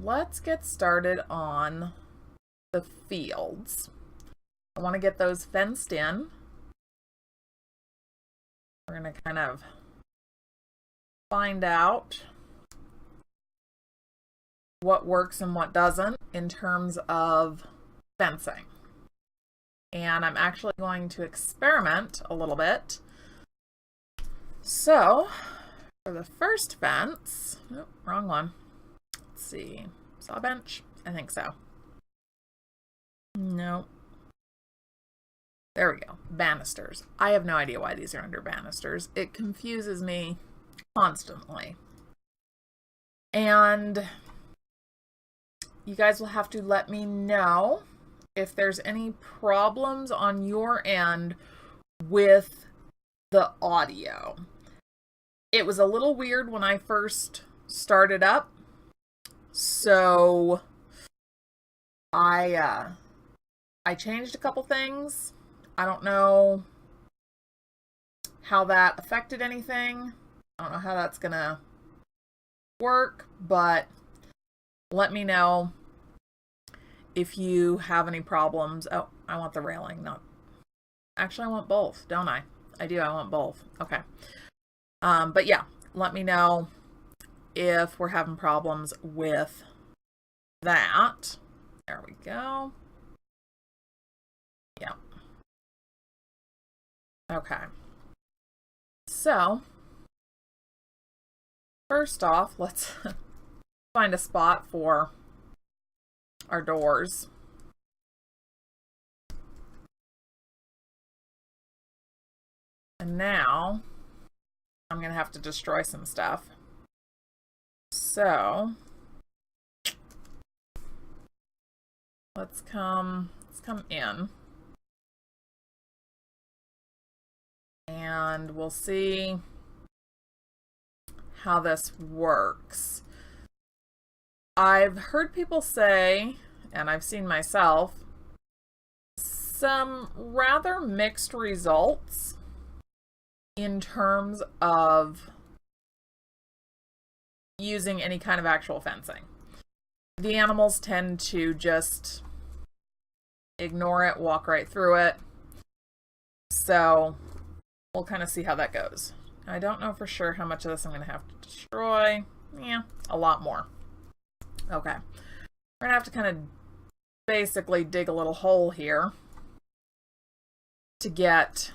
let's get started on the fields. I want to get those fenced in. We're going to kind of find out what works and what doesn't in terms of fencing. And I'm actually going to experiment a little bit. So, for the first fence, oh, wrong one. Let's see, saw bench? I think so. No. There we go, banisters. I have no idea why these are under banisters. It confuses me constantly. And you guys will have to let me know if there's any problems on your end with the audio. It was a little weird when I first started up, so I changed a couple things. I don't know how that affected anything. I don't know how that's gonna work, but let me know if you have any problems. Oh, I want the railing, not... Actually, I want both, don't I? I do, I want both. Okay. But yeah, let me know if we're having problems with that. There we go. Yeah. Okay. So, first off, let's find a spot for our doors. And now I'm gonna have to destroy some stuff. So let's come in and we'll see how this works. I've heard people say, and I've seen myself, some rather mixed results in terms of using any kind of actual fencing. The animals tend to just ignore it, walk right through it. So we'll kind of see how that goes. I don't know for sure how much of this I'm going to have to destroy. Yeah, a lot more. Okay. We're going to have to kind of basically dig a little hole here to get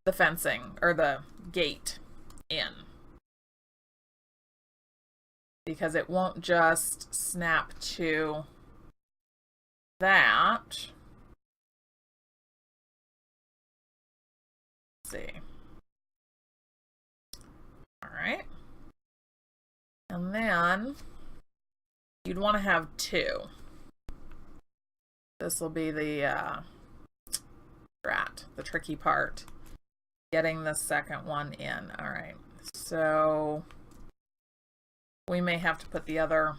the fencing or the gate in, because it won't just snap to that. Let's see. All right. And then you'd want to have two. This will be the tricky part, getting the second one in. All right, so we may have to put the other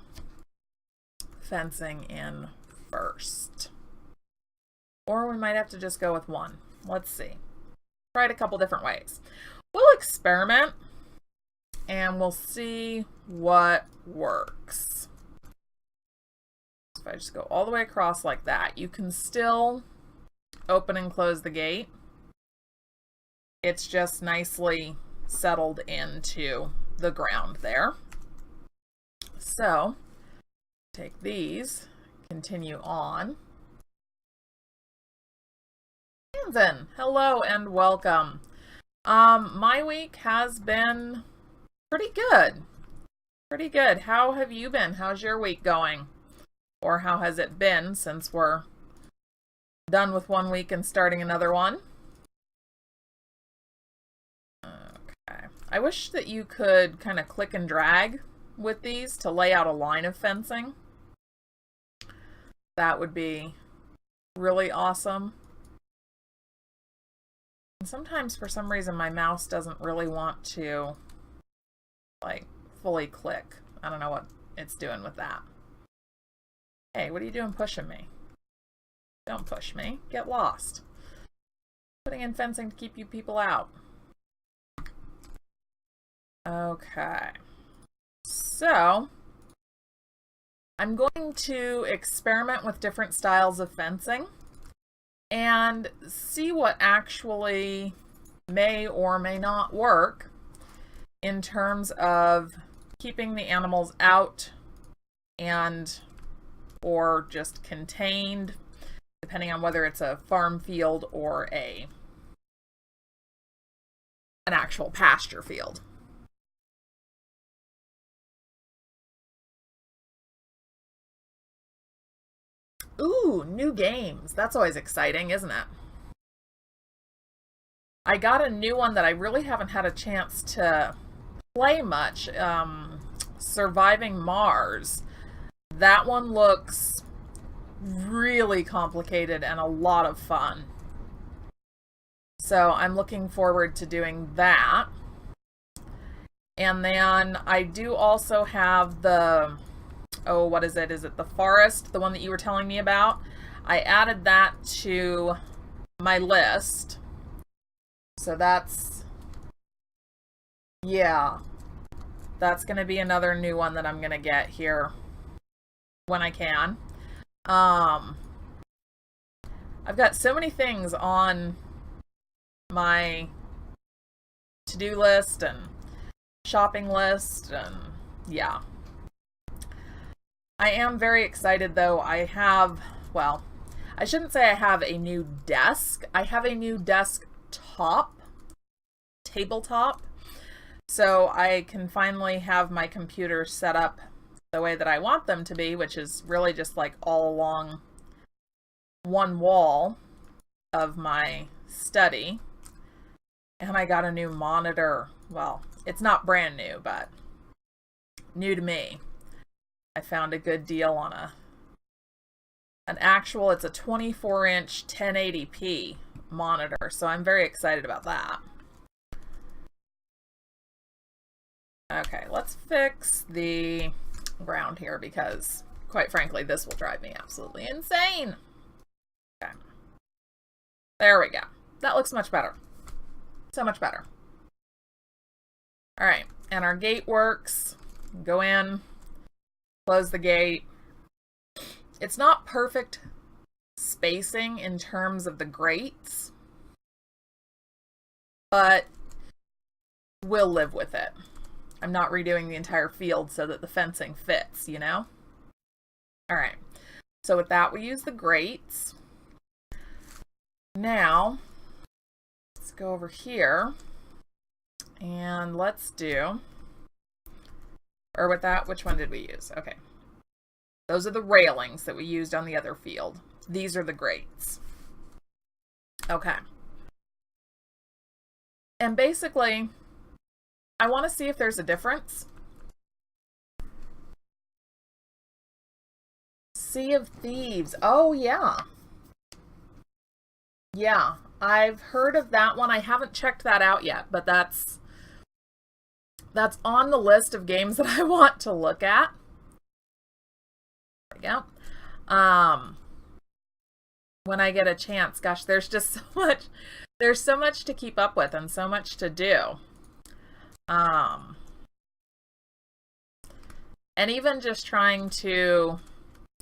fencing in first, or we might have to just go with one. Let's see. Try it a couple different ways. We'll experiment and we'll see what works. If I just go all the way across like that, you can still open and close the gate. It's just nicely settled into the ground there. So take these, continue on. Tamsin, hello and welcome. My week has been pretty good. Pretty good. How have you been? How's your week going? Or how has it been since we're done with one week and starting another one? Okay. I wish that you could kind of click and drag with these to lay out a line of fencing. That would be really awesome. And sometimes for some reason my mouse doesn't really want to like fully click. I don't know what it's doing with that. Hey, what are you doing pushing me? Don't push me. Get lost. Putting in fencing to keep you people out. Okay. So I'm going to experiment with different styles of fencing and see what actually may or may not work in terms of keeping the animals out and or just contained, depending on whether it's a farm field or an actual pasture field. Ooh, new games. That's always exciting, isn't it? I got a new one that I really haven't had a chance to play much. Surviving Mars. That one looks really complicated and a lot of fun. So I'm looking forward to doing that. And then I do also have the, oh, what is it? Is it The Forest, the one that you were telling me about? I added that to my list. So that's, yeah, that's going to be another new one that I'm going to get here when I can. I've got so many things on my to-do list and shopping list, and yeah. I am very excited though. I have, well, I shouldn't say I have a new desk. I have a new tabletop, so I can finally have my computer set up the way that I want them to be, which is really just like all along one wall of my study. And I got a new monitor. Well, it's not brand new, but new to me. I found a good deal on it's a 24-inch 1080p monitor, so I'm very excited about that. Okay, let's fix the ground here because, quite frankly, this will drive me absolutely insane. Okay. There we go. That looks much better. So much better. All right, and our gate works. Go in, close the gate. It's not perfect spacing in terms of the grates, but we'll live with it. I'm not redoing the entire field so that the fencing fits, you know? All right, so with that, we use the grates. Now, let's go over here and let's do, or with that, which one did we use? Okay. Those are the railings that we used on the other field. These are the grates. Okay. And basically, I want to see if there's a difference. Sea of Thieves. Oh, yeah. Yeah, I've heard of that one. I haven't checked that out yet, but that's on the list of games that I want to look at. There we go. When I get a chance, gosh, there's just so much. There's so much to keep up with and so much to do. And even just trying to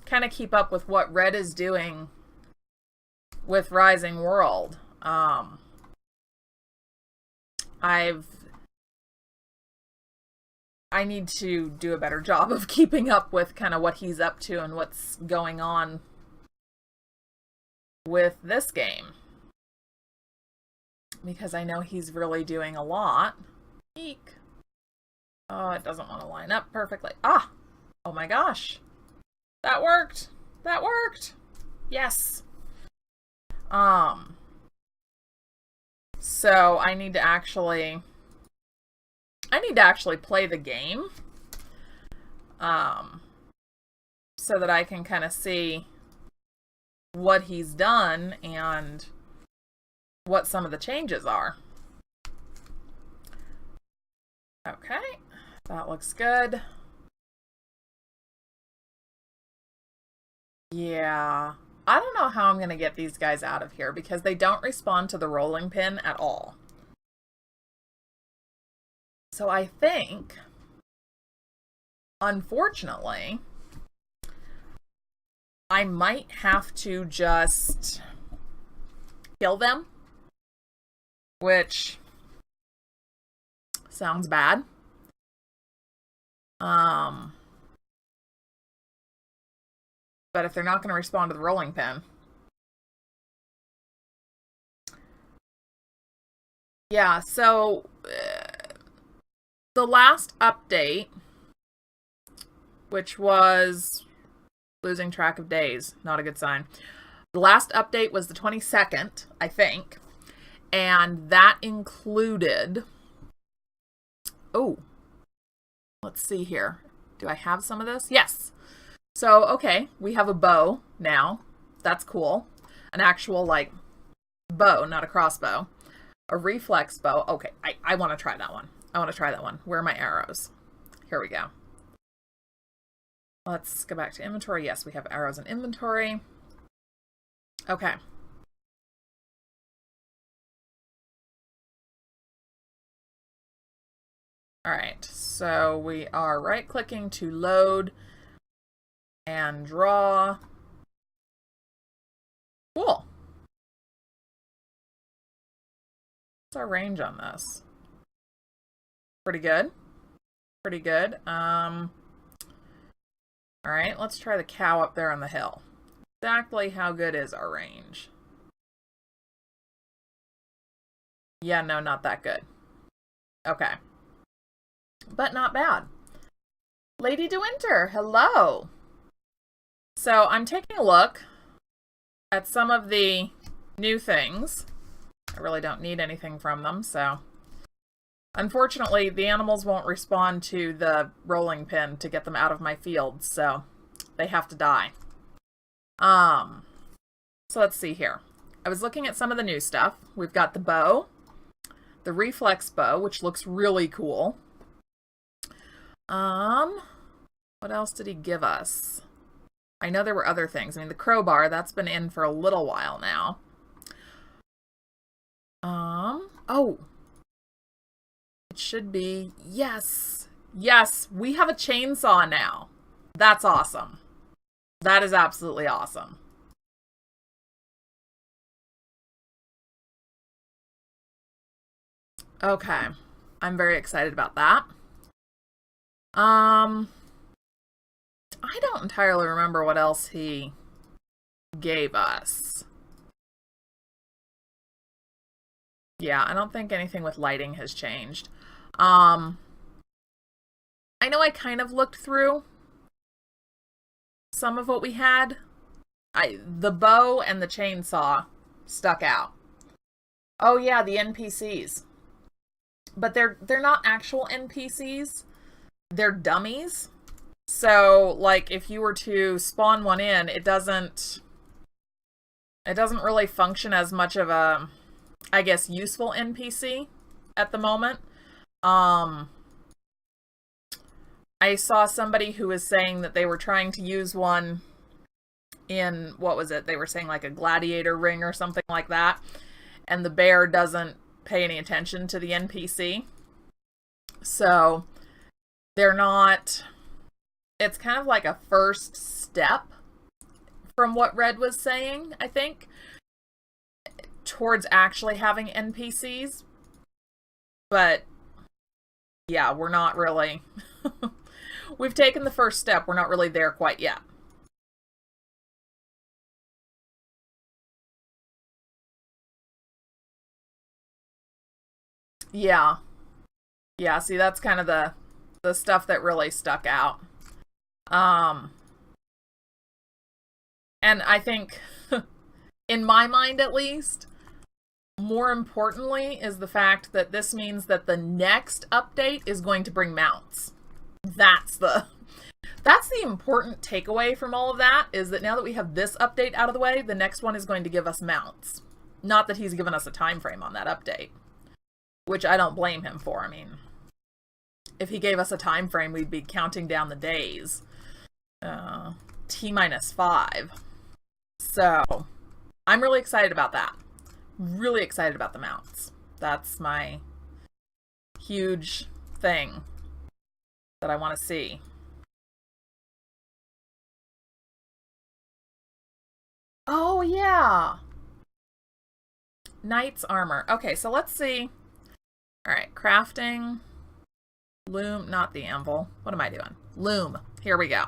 kind of keep up with what Red is doing with Rising World. I need to do a better job of keeping up with kind of what he's up to and what's going on with this game, because I know he's really doing a lot. Eek. Oh, it doesn't want to line up perfectly. Ah! Oh my gosh. That worked! That worked! Yes! So I need to actually play the game, so that I can kind of see what he's done and what some of the changes are. Okay, that looks good. Yeah, I don't know how I'm going to get these guys out of here because they don't respond to the rolling pin at all. So I think, unfortunately, I might have to just kill them, which sounds bad. But if they're not going to respond to the rolling pin. Yeah, so the last update, which was losing track of days, not a good sign. The last update was the 22nd, I think. And that included... Oh, let's see here. Do I have some of this? Yes. So, okay, we have a bow now. That's cool. An actual, like, bow, not a crossbow. A reflex bow. Okay, I want to try that one. I want to try that one. Where are my arrows? Here we go. Let's go back to inventory. Yes, we have arrows in inventory. Okay. All right, so we are right-clicking to load and draw. Cool. What's our range on this? Pretty good. Pretty good. All right, let's try the cow up there on the hill. Exactly how good is our range? Yeah, no, not that good. Okay. But not bad. Lady De Winter, hello. So I'm taking a look at some of the new things. I really don't need anything from them, so... Unfortunately, the animals won't respond to the rolling pin to get them out of my field, so they have to die. So let's see here. I was looking at some of the new stuff. We've got the bow, the reflex bow, which looks really cool. What else did he give us? I know there were other things. I mean, the crowbar, that's been in for a little while now. Oh. It should be, yes. Yes, we have a chainsaw now. That's awesome. That is absolutely awesome. Okay. I'm very excited about that. I don't entirely remember what else he gave us. Yeah, I don't think anything with lighting has changed. I know I kind of looked through some of what we had. The bow and the chainsaw stuck out. Oh yeah, the NPCs. But they're not actual NPCs. They're dummies. So, like, if you were to spawn one in, it doesn't really function as much of a, I guess, useful NPC at the moment. I saw somebody who was saying that they were trying to use one in, what was it? They were saying like a gladiator ring or something like that. And the bear doesn't pay any attention to the NPC. So they're not, it's kind of like a first step from what Red was saying, I think, towards actually having NPCs. But yeah, we're not really, we've taken the first step. We're not really there quite yet. Yeah. Yeah, see, that's kind of the stuff that really stuck out. And I think, in my mind at least, more importantly is the fact that this means that the next update is going to bring mounts. That's the important takeaway from all of that, is that now that we have this update out of the way, the next one is going to give us mounts. Not that he's given us a time frame on that update, which I don't blame him for. I mean, if he gave us a time frame, we'd be counting down the days. T-5. So, I'm really excited about that. Really excited about the mounts. That's my huge thing that I want to see. Oh, yeah. Knight's armor. Okay, so let's see. All right, crafting. Loom, not the anvil. What am I doing? Loom. Here we go.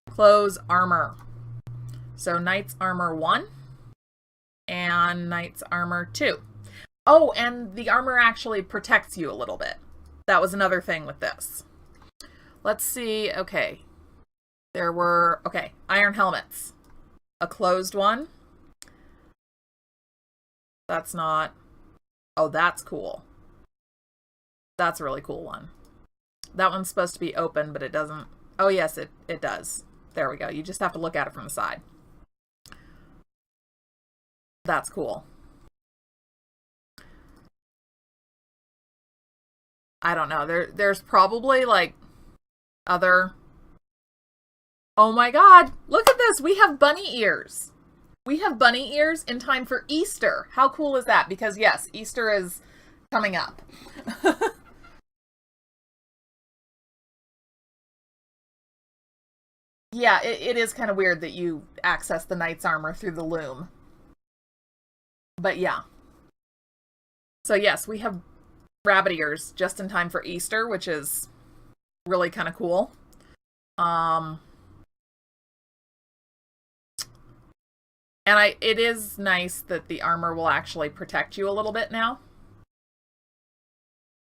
Clothes, armor. So Knight's armor 1 and Knight's armor 2. Oh, and the armor actually protects you a little bit. That was another thing with this. Let's see. Okay. There were, okay, iron helmets. A closed one. That's not, oh, that's cool. That's a really cool one. That one's supposed to be open, but it doesn't. Oh, yes, it does. There we go. You just have to look at it from the side. That's cool. I don't know. There's probably like other. Oh my God. Look at this. We have bunny ears. We have bunny ears in time for Easter. How cool is that? Because yes, Easter is coming up. Yeah, it is kind of weird that you access the knight's armor through the loom. But yeah. So yes, we have rabbit ears just in time for Easter, which is really kind of cool. And it is nice that the armor will actually protect you a little bit now.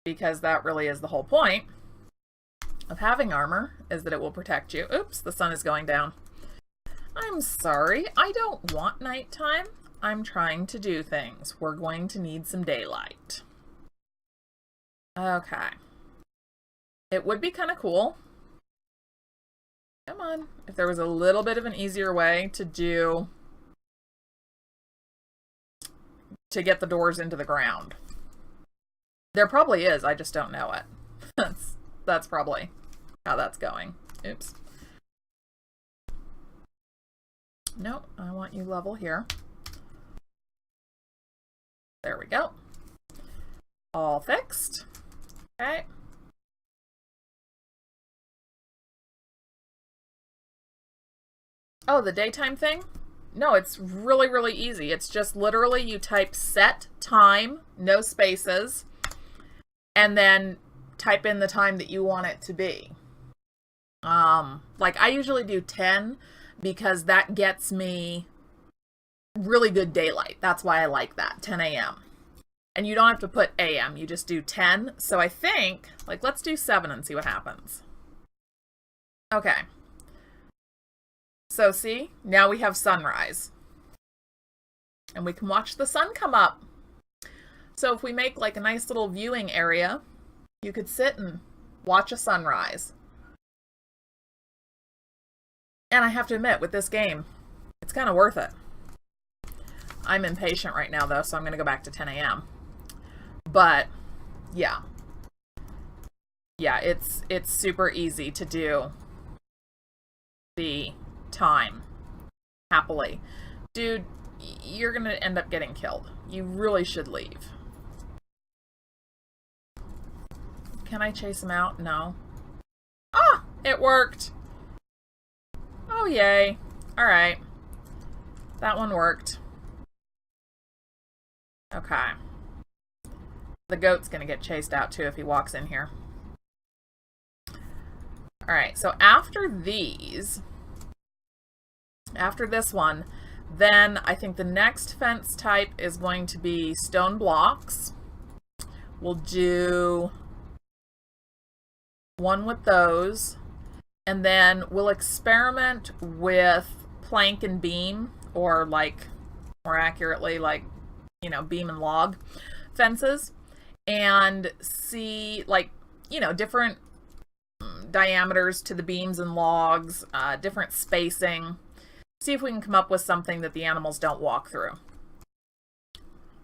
Because that really is the whole point of having armor, is that it will protect you. Oops, the sun is going down. I'm sorry, I don't want nighttime. I'm trying to do things. We're going to need some daylight. Okay. It would be kind of cool. Come on. If there was a little bit of an easier way to get the doors into the ground. There probably is, I just don't know it. That's probably how that's going. Oops. Nope, I want you level here. There we go. All fixed. Okay. Oh, the daytime thing? No, it's really, really easy. It's just literally you type set time, no spaces, and then type in the time that you want it to be. Like I usually do 10 because that gets me really good daylight. That's why I like that, 10 a.m. And you don't have to put a.m., you just do 10. So I think, like, let's do 7 and see what happens. Okay. So see, now we have sunrise. And we can watch the sun come up. So if we make like a nice little viewing area, you could sit and watch a sunrise. And I have to admit, with this game, it's kind of worth it. I'm impatient right now though, so I'm going to go back to 10 a.m. But yeah. Yeah, it's super easy to do the time happily. Dude, you're going to end up getting killed. You really should leave. Can I chase him out? No. Ah! It worked! Oh, yay. Alright. That one worked. Okay. The goat's gonna get chased out too if he walks in here. Alright, so after these, after this one, then I think the next fence type is going to be stone blocks. We'll do one with those. And then we'll experiment with plank and beam, or like, more accurately, like, you know, beam and log fences, and see, like, you know, different diameters to the beams and logs, different spacing. See if we can come up with something that the animals don't walk through.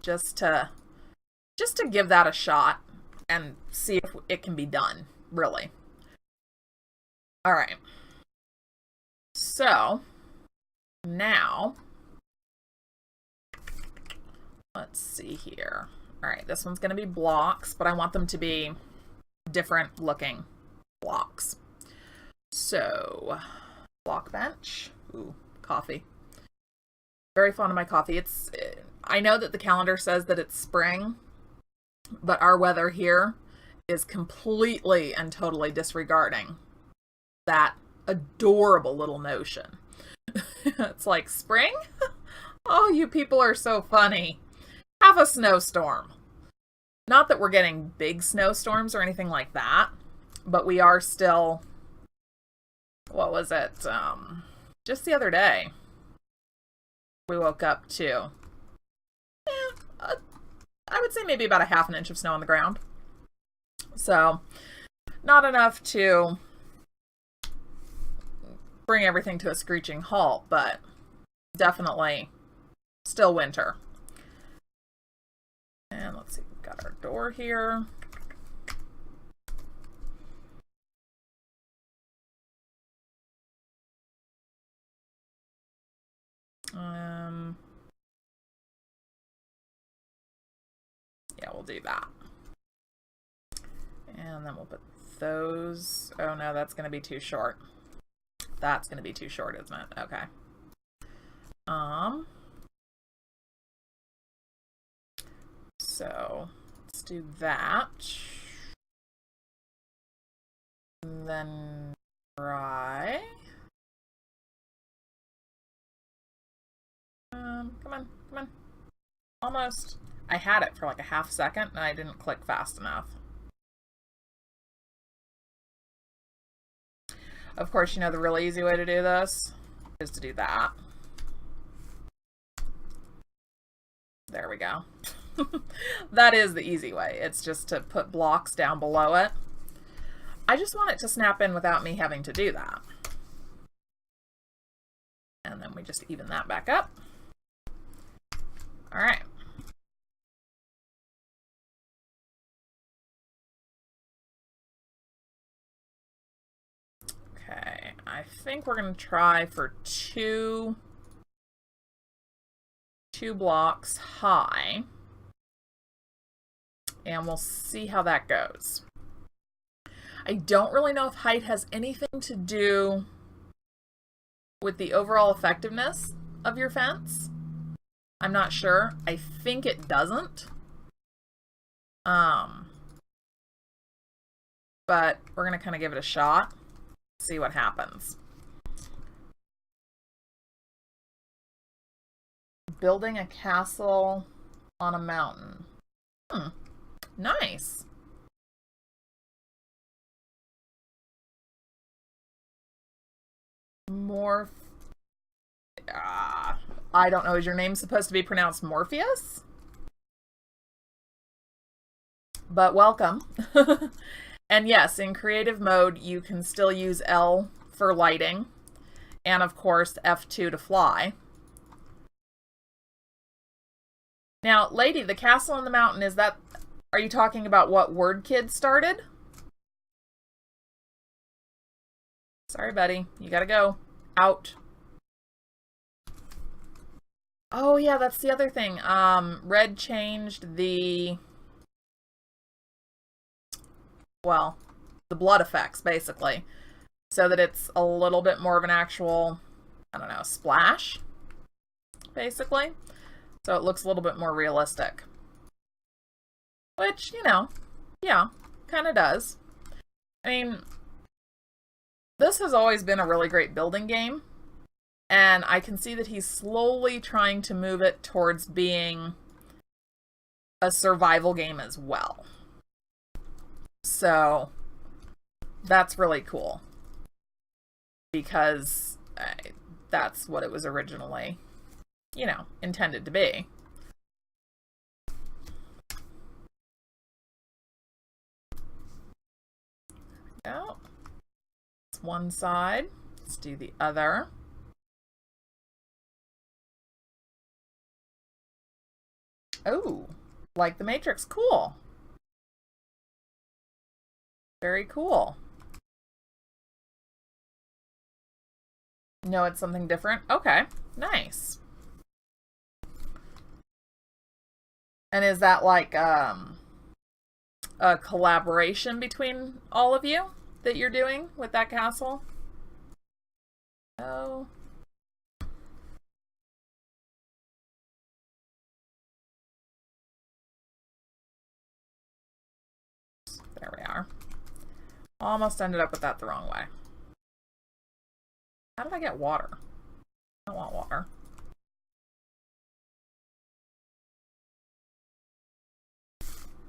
Just to give that a shot and see if it can be done, really. All right. So now let's see here. All right, this one's going to be blocks, but I want them to be different looking blocks. So block bench. Ooh, coffee. Very fond of my coffee. I know that the calendar says that it's spring, but our weather here is completely and totally disregarding that adorable little notion. It's like, spring? Oh, you people are so funny. Have a snowstorm. Not that we're getting big snowstorms or anything like that, but we are still, what was it? Just the other day, we woke up to, I would say maybe about a half an inch of snow on the ground. So, not enough to bring everything to a screeching halt, but definitely still winter. And let's see, we've got our door here. Yeah, we'll do that. And then we'll put those. Oh no, that's going to be too short. That's going to be too short, isn't it? Okay. So let's do that. And then try. Come on, come on. Almost. I had it for like a half second and I didn't click fast enough. Of course, you know the really easy way to do this is to do that. There we go. That is the easy way. It's just to put blocks down below it. I just want it to snap in without me having to do that. And then we just even that back up. All right. Okay, I think we're going to try for two blocks high, and we'll see how that goes. I don't really know if height has anything to do with the overall effectiveness of your fence. I'm not sure. I think it doesn't. But we're going to kind of give it a shot, see what happens. Building a castle on a mountain. Nice. I don't know. Is your name supposed to be pronounced Morpheus? But welcome. And yes, in creative mode, you can still use L for lighting. And of course, F2 to fly. Now, lady, the castle on the mountain, are you talking about what WordKid started? Sorry, buddy. You gotta go. Out. Oh, yeah, that's the other thing. Red changed the blood effects, basically. So that it's a little bit more of an actual, I don't know, splash, basically. So it looks a little bit more realistic. Which, you know, yeah, kind of does. I mean, this has always been a really great building game. And I can see that he's slowly trying to move it towards being a survival game as well. So that's really cool. Because that's what it was originally, you know, intended to be. Go. It's one side. Let's do the other. Oh, like the Matrix. Cool. Very cool. No, it's something different. Okay, nice. And is that like a collaboration between all of you that you're doing with that castle? Oh. Almost ended up with that the wrong way. How did I get water? I don't want water.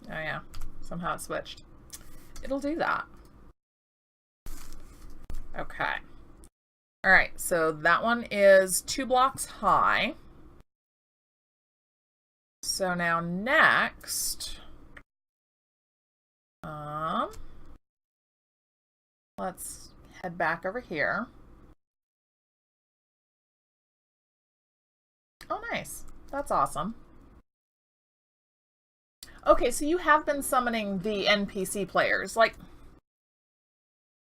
Oh yeah, somehow it switched. It'll do that. Okay. All right, so that one is 2 blocks high. So now next, let's head back over here. Oh, nice. That's awesome. Okay, so you have been summoning the NPC players. Like,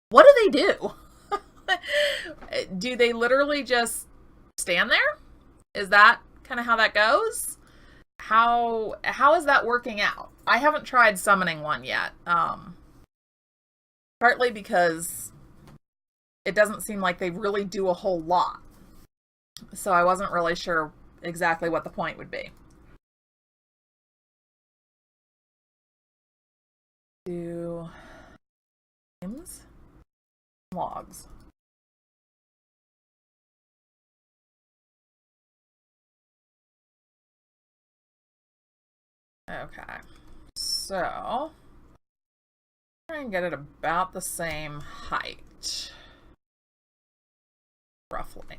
what do they do? Do they literally just stand there? Is that kind of how that goes? How is that working out? I haven't tried summoning one yet. Partly because it doesn't seem like they really do a whole lot. So I wasn't really sure exactly what the point would be. Do names, logs. Okay, so try and get it about the same height, roughly.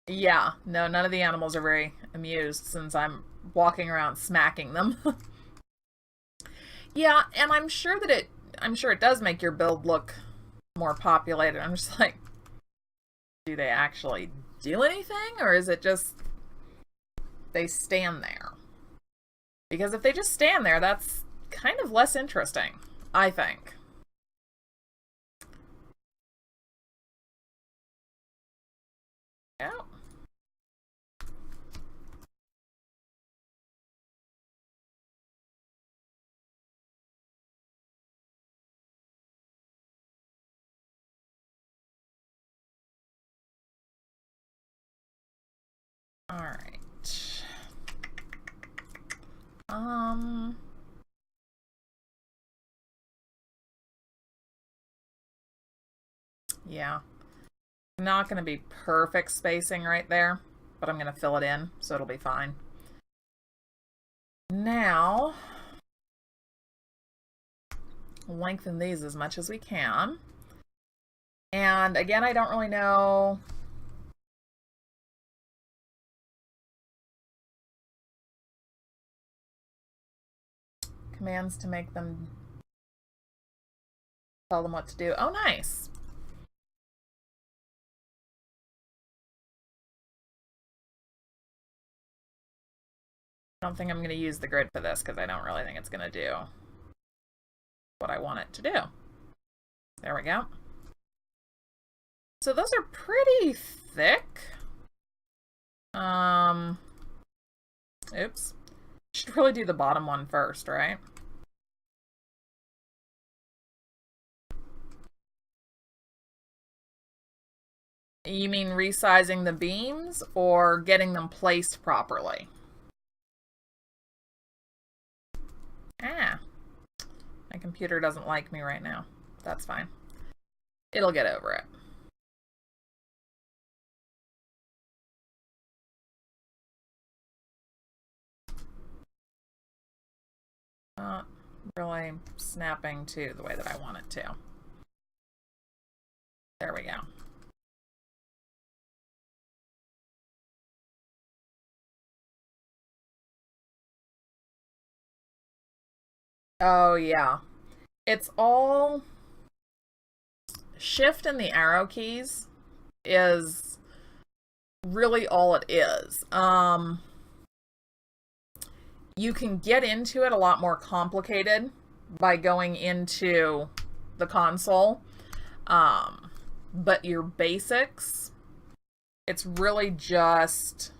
Yeah, no, none of the animals are very amused since I'm walking around smacking them. Yeah, and I'm sure it does make your build look more populated. I'm just like, do they actually do anything, or is it just they stand there? Because if they just stand there, that's kind of less interesting, I think. Yeah. All right. Yeah. Not going to be perfect spacing right there, but I'm going to fill it in, so it'll be fine. Now, lengthen these as much as we can. And again, I don't really know. Commands to make them tell them what to do. Oh, nice. I don't think I'm going to use the grid for this because I don't really think it's going to do what I want it to do. There we go. So those are pretty thick. Oops. Should really do the bottom one first, right? You mean resizing the beams or getting them placed properly? Ah. My computer doesn't like me right now. That's fine. It'll get over it. Not really snapping to the way that I want it to. There we go. Oh, yeah. It's all shift and the arrow keys is really all it is. You can get into it a lot more complicated by going into the console. But your basics, it's really just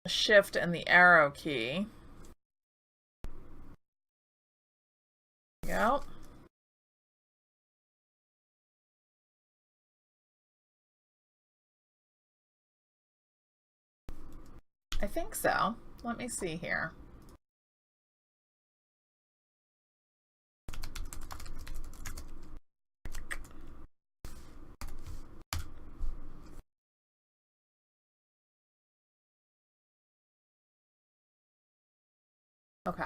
shift and the arrow key. There we go. I think so. Let me see here. Okay.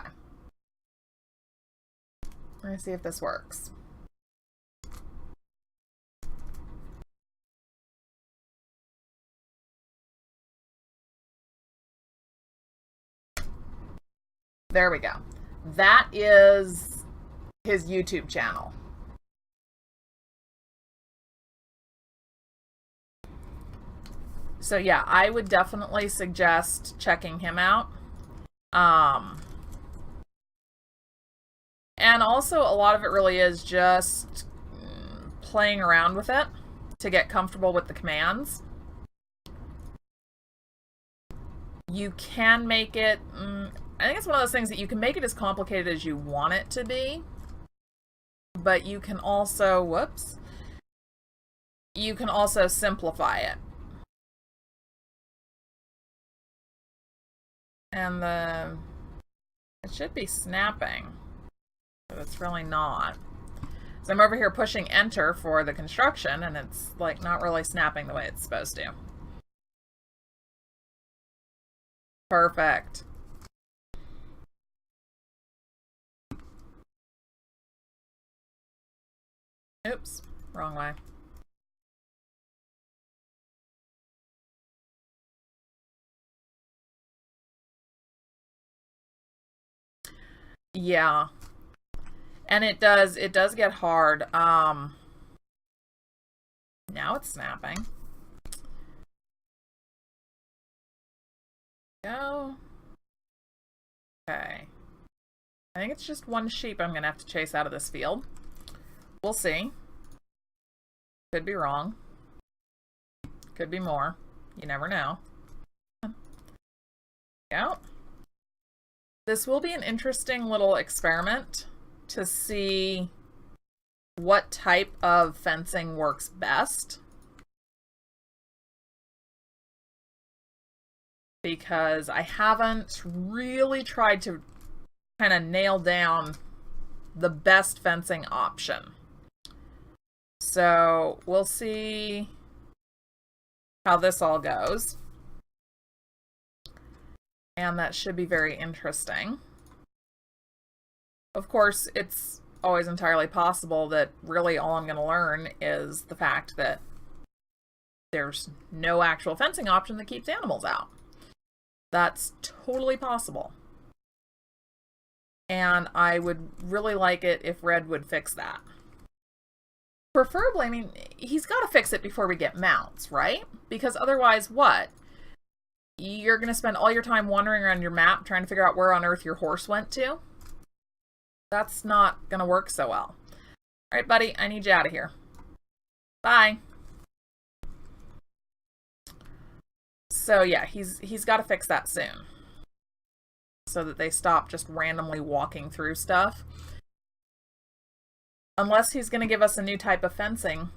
We're going to see if this works. There we go. That is his YouTube channel. So yeah, I would definitely suggest checking him out. And also a lot of it really is just playing around with it to get comfortable with the commands. You can make it, I think it's one of those things that you can make it as complicated as you want it to be, but you can also, you can also simplify it. And it should be snapping, but it's really not. So I'm over here pushing enter for the construction, and it's like not really snapping the way it's supposed to. Perfect. Oops, wrong way. Yeah. And it does get hard. Now it's snapping. Go. Okay. I think it's just one sheep I'm gonna have to chase out of this field. We'll see. Could be wrong. Could be more. You never know. Go. This will be an interesting little experiment to see what type of fencing works best. Because I haven't really tried to kind of nail down the best fencing option. So we'll see how this all goes. And that should be very interesting. Of course, it's always entirely possible that really all I'm going to learn is the fact that there's no actual fencing option that keeps animals out. That's totally possible. And I would really like it if Red would fix that. Preferably, I mean, he's got to fix it before we get mounts, right? Because otherwise, what? You're going to spend all your time wandering around your map trying to figure out where on earth your horse went to? That's not going to work so well. All right, buddy, I need you out of here. Bye. So yeah, he's got to fix that soon, so that they stop just randomly walking through stuff. Unless he's going to give us a new type of fencing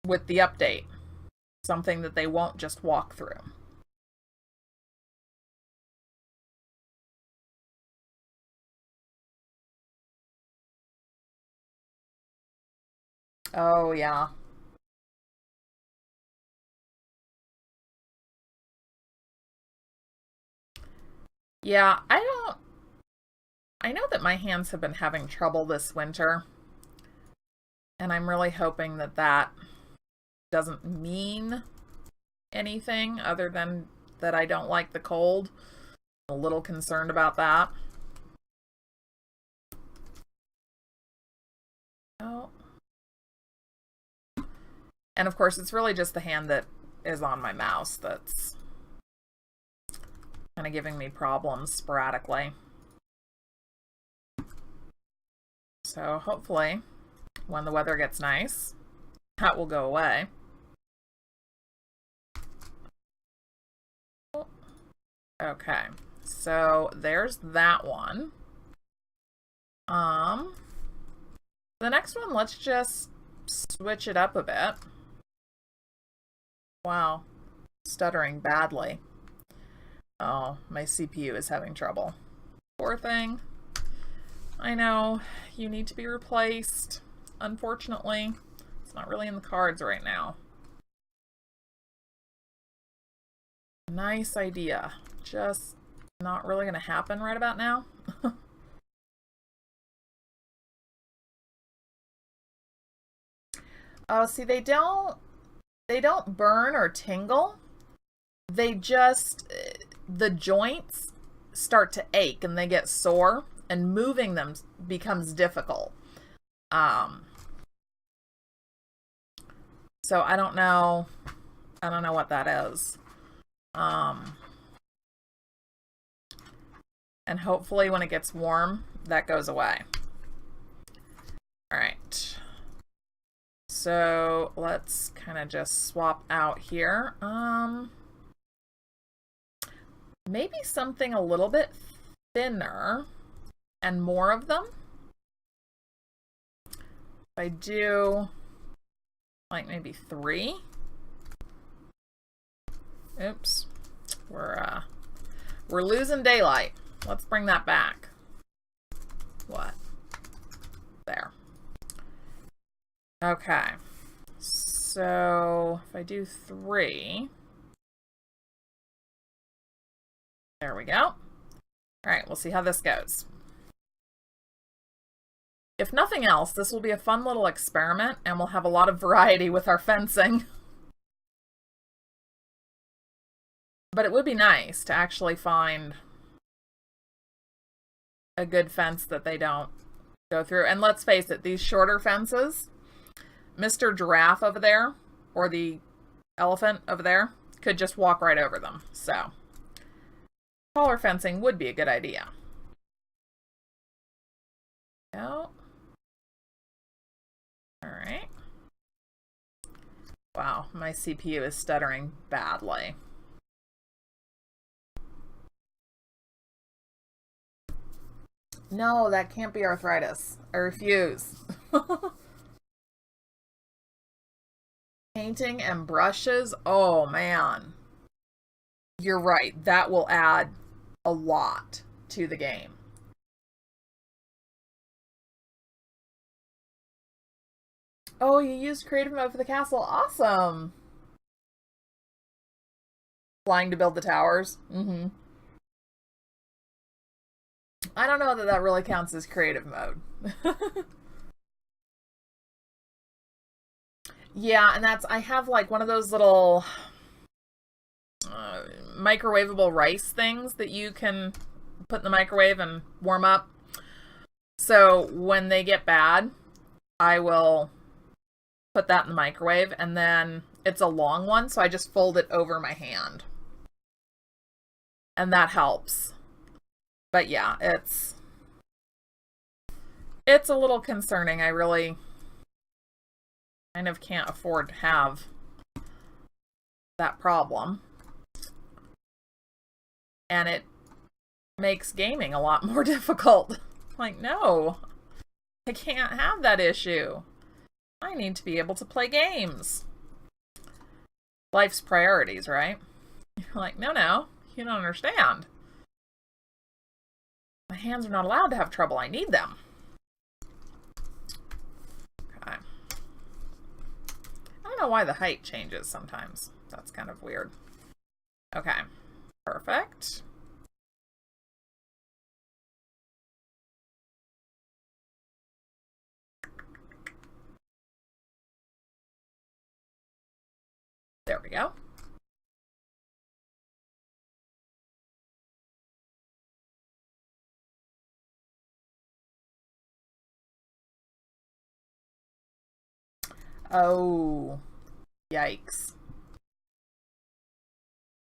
with the update. Something that they won't just walk through. Oh, yeah. Yeah, I know that my hands have been having trouble this winter. And I'm really hoping that that doesn't mean anything other than that I don't like the cold. I'm a little concerned about that. Oh. And of course, it's really just the hand that is on my mouse that's kind of giving me problems sporadically. So hopefully, when the weather gets nice, that will go away. Okay, so there's that one. The next one, let's just switch it up a bit. Wow, stuttering badly. Oh, my CPU is having trouble. Poor thing. I know, you need to be replaced. Unfortunately, it's not really in the cards right now. Nice idea. Just not really going to happen right about now. Oh, see, they don't burn or tingle. They just, the joints start to ache and they get sore, and moving them becomes difficult. So I don't know what that is. And hopefully when it gets warm, that goes away. All right. So let's kind of just swap out here. Maybe something a little bit thinner and more of them. If I do like maybe 3. Oops. We're losing daylight. Let's bring that back. What? There. Okay. So if I do 3. There we go. All right, we'll see how this goes. If nothing else, this will be a fun little experiment, and we'll have a lot of variety with our fencing. But it would be nice to actually find a good fence that they don't go through. And let's face it, these shorter fences, Mr. Giraffe over there, or the elephant over there, could just walk right over them. So taller fencing would be a good idea. Oh. All right. Wow, my CPU is stuttering badly. No, that can't be arthritis. I refuse. Painting and brushes. Oh, man. You're right. That will add a lot to the game. Oh, you used creative mode for the castle. Awesome. Flying to build the towers. Mm-hmm. I don't know that that really counts as creative mode. Yeah, and I have like one of those little microwavable rice things that you can put in the microwave and warm up. So when they get bad, I will put that in the microwave, and then it's a long one, so I just fold it over my hand. And that helps. But yeah, it's a little concerning. I really kind of can't afford to have that problem. And it makes gaming a lot more difficult. Like, no, I can't have that issue. I need to be able to play games. Life's priorities, right? You're like, no, you don't understand. My hands are not allowed to have trouble. I need them. Okay. I don't know why the height changes sometimes. That's kind of weird. Okay. Perfect. There we go. Oh, yikes.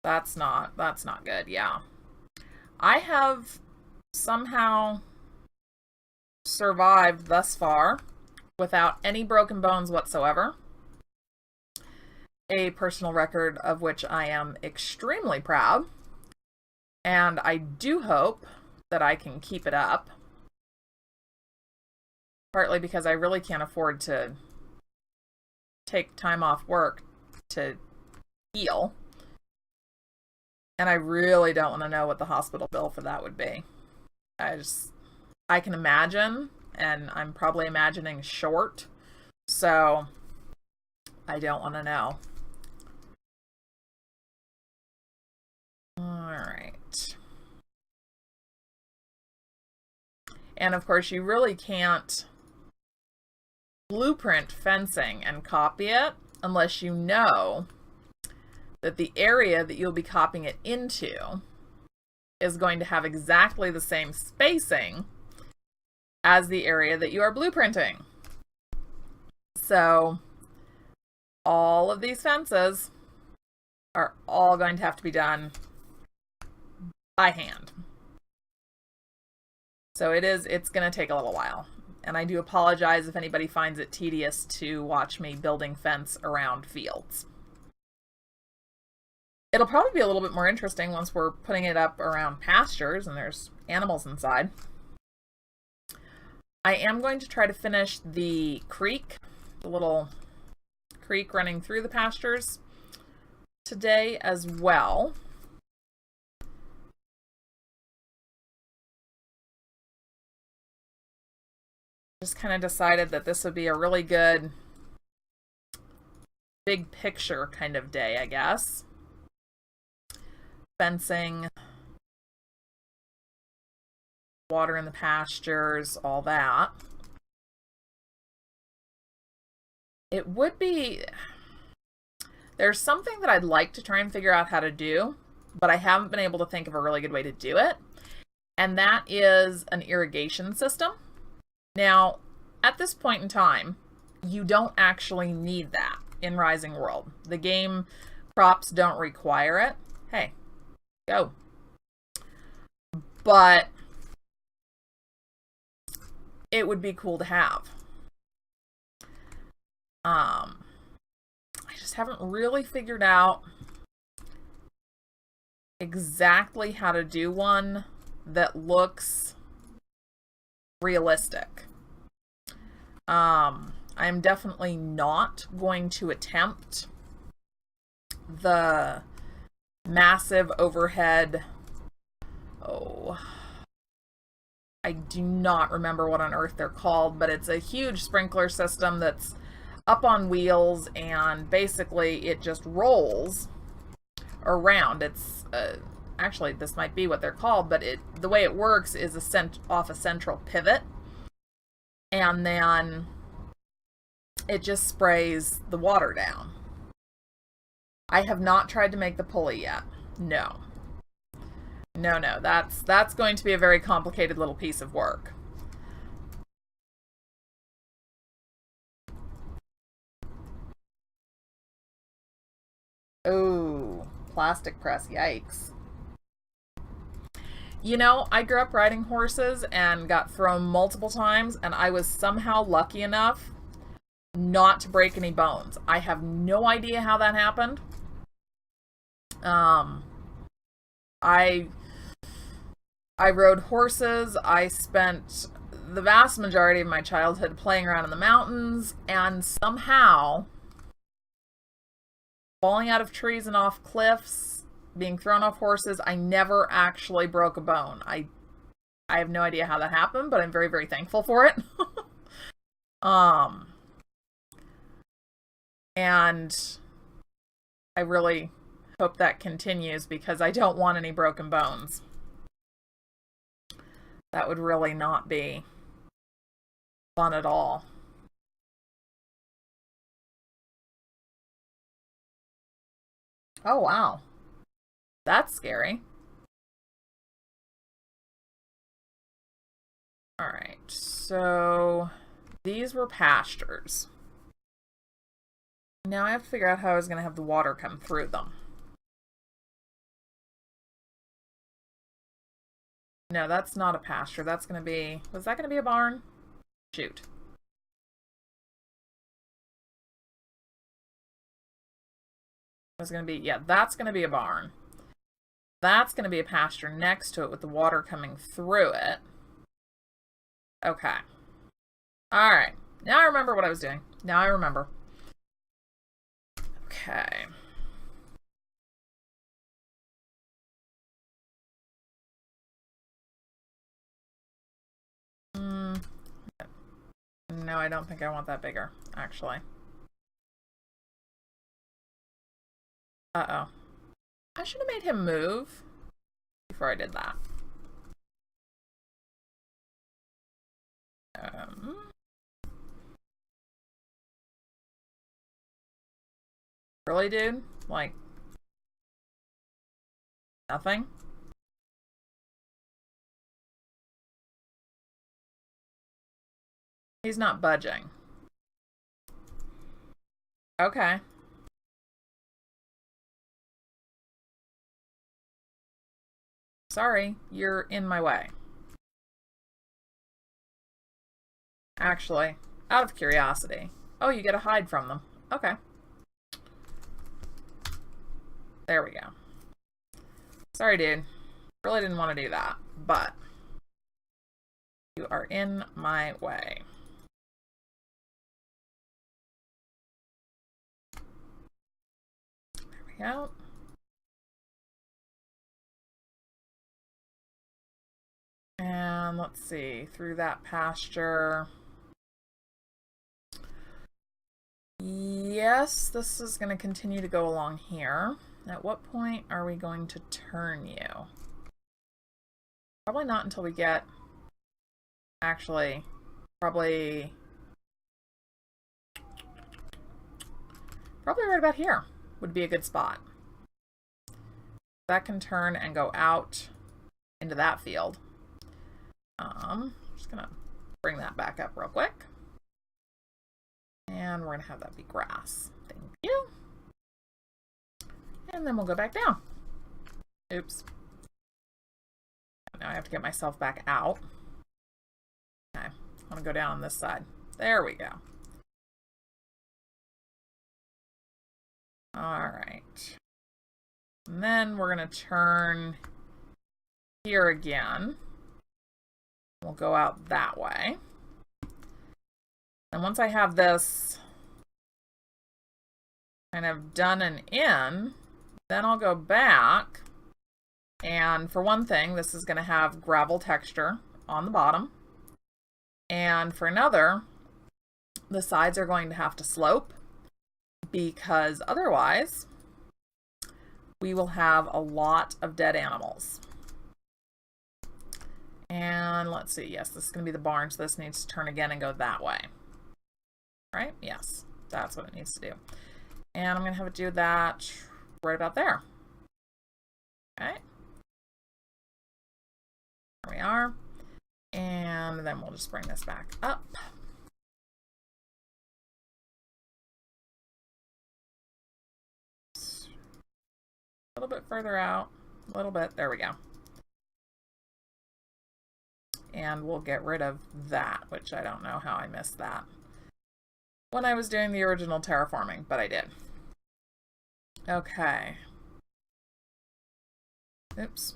That's not good. Yeah. I have somehow survived thus far without any broken bones whatsoever. A personal record of which I am extremely proud. And I do hope that I can keep it up. Partly because I really can't afford to take time off work to heal. And I really don't want to know what the hospital bill for that would be. I can imagine, and I'm probably imagining short, so I don't want to know. All right. And of course, you really can't blueprint fencing and copy it unless you know that the area that you'll be copying it into is going to have exactly the same spacing as the area that you are blueprinting. So all of these fences are all going to have to be done by hand. So it's going to take a little while. And I do apologize if anybody finds it tedious to watch me building fence around fields. It'll probably be a little bit more interesting once we're putting it up around pastures and there's animals inside. I am going to try to finish the creek, the little creek running through the pastures today as well. Just kind of decided that this would be a really good big picture kind of day, I guess. Fencing, water in the pastures, all that. It would be... There's something that I'd like to try and figure out how to do, but I haven't been able to think of a really good way to do it. And that is an irrigation system. Now, at this point in time, you don't actually need that in Rising World. The game crops don't require it. Hey, go. But it would be cool to have. I just haven't really figured out exactly how to do one that looks realistic. I'm definitely not going to attempt the massive overhead. Oh, I do not remember what on earth they're called, but it's a huge sprinkler system that's up on wheels, and basically it just rolls around. It's actually, this might be what they're called, but the way it works is off a central pivot, and then it just sprays the water down. I have not tried to make the pulley yet. No. No, that's going to be a very complicated little piece of work. Oh, plastic press, yikes. You know, I grew up riding horses and got thrown multiple times, and I was somehow lucky enough not to break any bones. I have no idea how that happened. I rode horses. I spent the vast majority of my childhood playing around in the mountains, and somehow falling out of trees and off cliffs, being thrown off horses, I never actually broke a bone. I have no idea how that happened, but I'm very, very thankful for it. And I really hope that continues, because I don't want any broken bones. That would really not be fun at all. Oh, wow. That's scary. All right, so these were pastures. Now I have to figure out how I was going to have the water come through them. No, that's not a pasture. That's going to be... Was that going to be a barn? Shoot. It's going to be... Yeah, that's going to be a barn. That's going to be a pasture next to it with the water coming through it. Okay. All right. Now I remember what I was doing. Now I remember. Okay. No, I don't think I want that bigger, actually. Uh-oh. I should have made him move before I did that. Really, dude? Like, nothing? He's not budging. Okay. Sorry, you're in my way. Actually, out of curiosity. Oh, you get to hide from them. Okay. There we go. Sorry, dude. Really didn't want to do that, but you are in my way. There we go. And let's see, through that pasture. Yes, this is going to continue to go along here. At what point are we going to turn you? Probably not until we get, actually, probably right about here would be a good spot. That can turn and go out into that field. Just gonna bring that back up real quick. And we're gonna have that be grass. Thank you. And then we'll go back down. Oops. Now I have to get myself back out. Okay, I'm gonna go down on this side. There we go. All right. And then we're gonna turn here again. We'll go out that way. And once I have this kind of done and in, then I'll go back. And for one thing, this is going to have gravel texture on the bottom. And for another, the sides are going to have to slope because otherwise we will have a lot of dead animals. And let's see, yes, this is going to be the barn, so this needs to turn again and go that way. Right? Yes, that's what it needs to do. And I'm going to have it do that right about there. Okay. There we are. And then we'll just bring this back up. A little bit further out. A little bit. There we go. And we'll get rid of that, which I don't know how I missed that when I was doing the original terraforming, but I did. Okay. Oops.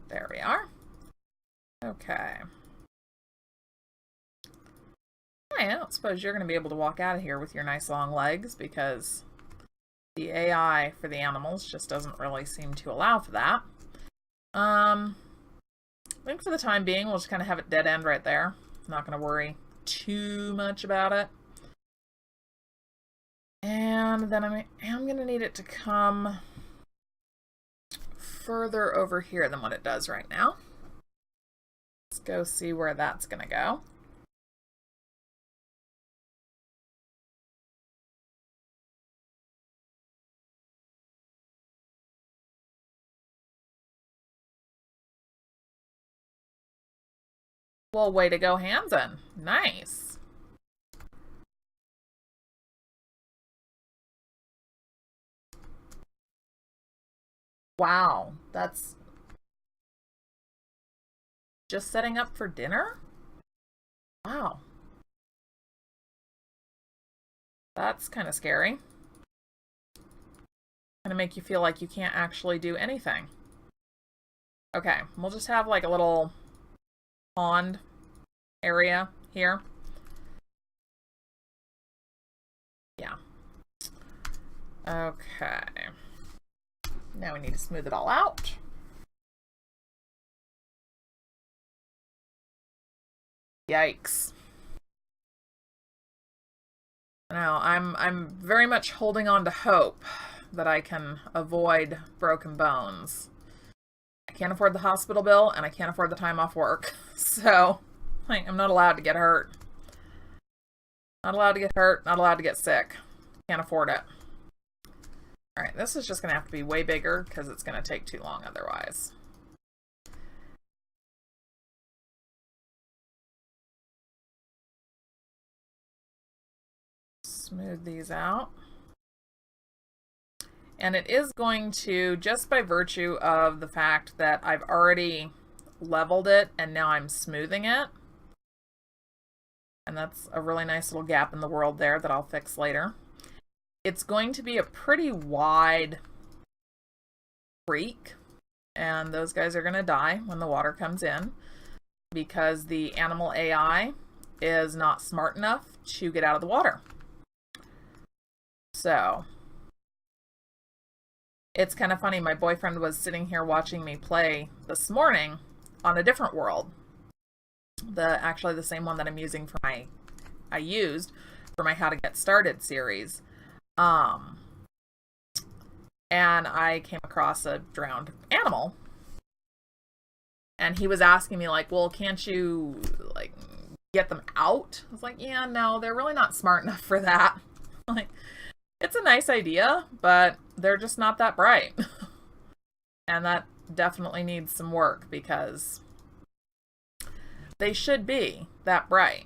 There we are. Okay. I don't suppose you're going to be able to walk out of here with your nice long legs because the AI for the animals just doesn't really seem to allow for that. I think for the time being, we'll just kind of have it dead end right there. Not going to worry too much about it. And then I am going to need it to come further over here than what it does right now. Let's go see where that's going to go. Well, way to go, Hansen. Nice. Wow, that's just setting up for dinner? Wow. That's kind of scary. Gonna make you feel like you can't actually do anything. Okay, we'll just have like a little pond area here. Yeah. Okay. Now we need to smooth it all out. Yikes. Now, I'm very much holding on to hope that I can avoid broken bones. I can't afford the hospital bill, and I can't afford the time off work. So, I'm not allowed to get hurt. Not allowed to get hurt, not allowed to get sick. Can't afford it. Alright, this is just going to have to be way bigger because it's going to take too long otherwise. Smooth these out. And it is going to, just by virtue of the fact that I've already leveled it and now I'm smoothing it. And that's a really nice little gap in the world there that I'll fix later. It's going to be a pretty wide creek, and those guys are going to die when the water comes in because the animal AI is not smart enough to get out of the water. So, it's kind of funny. My boyfriend was sitting here watching me play this morning on a different world. Actually the same one that I'm using for I used for my How to Get Started series. And I came across a drowned animal. And he was asking me like, well, can't you like get them out? I was like, yeah, no, they're really not smart enough for that. Like, it's a nice idea, but they're just not that bright. And that definitely needs some work because they should be that bright.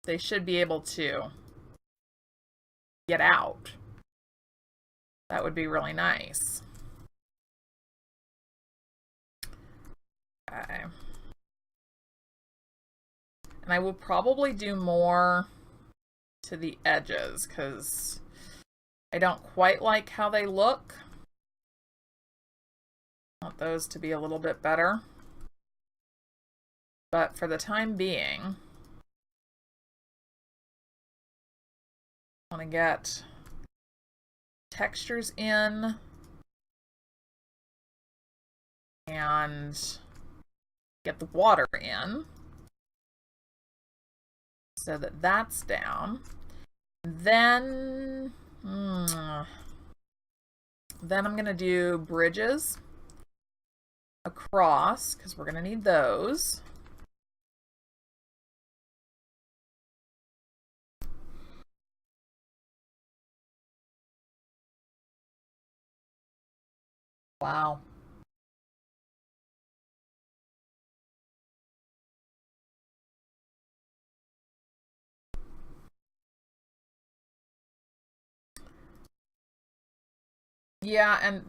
They should be able to get out. That would be really nice. Okay. And I will probably do more to the edges because I don't quite like how they look. I want those to be a little bit better. But for the time being, I want to get textures in and get the water in so that that's down. Then I'm going to do bridges across because we're going to need those. Wow. Yeah, and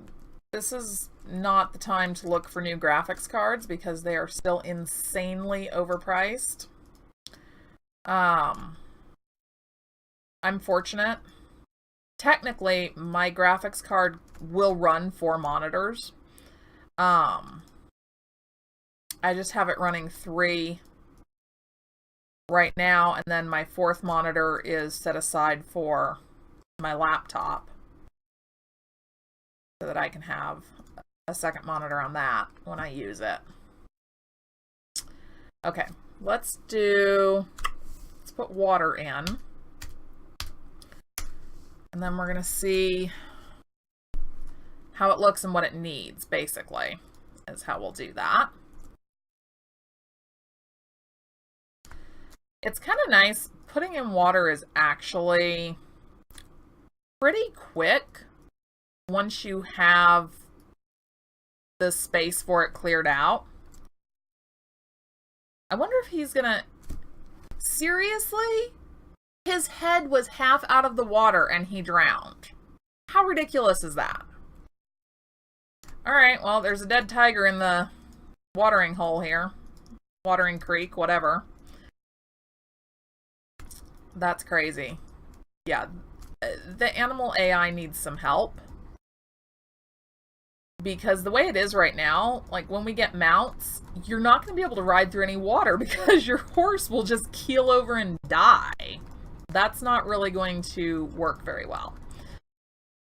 this is not the time to look for new graphics cards because they are still insanely overpriced. I'm fortunate. Technically, my graphics card will run 4 monitors. I just have it running 3 right now, and then my 4th monitor is set aside for my laptop so that I can have a second monitor on that when I use it. Okay, let's put water in. And then we're going to see how it looks and what it needs, basically, is how we'll do that. It's kind of nice. Putting in water is actually pretty quick once you have the space for it cleared out. I wonder if he's going to... Seriously? His head was half out of the water and he drowned. How ridiculous is that? Alright, well, there's a dead tiger in the watering hole here. Watering creek, whatever. That's crazy. Yeah, the animal AI needs some help. Because the way it is right now, like when we get mounts, you're not going to be able to ride through any water because your horse will just keel over and die. That's not really going to work very well.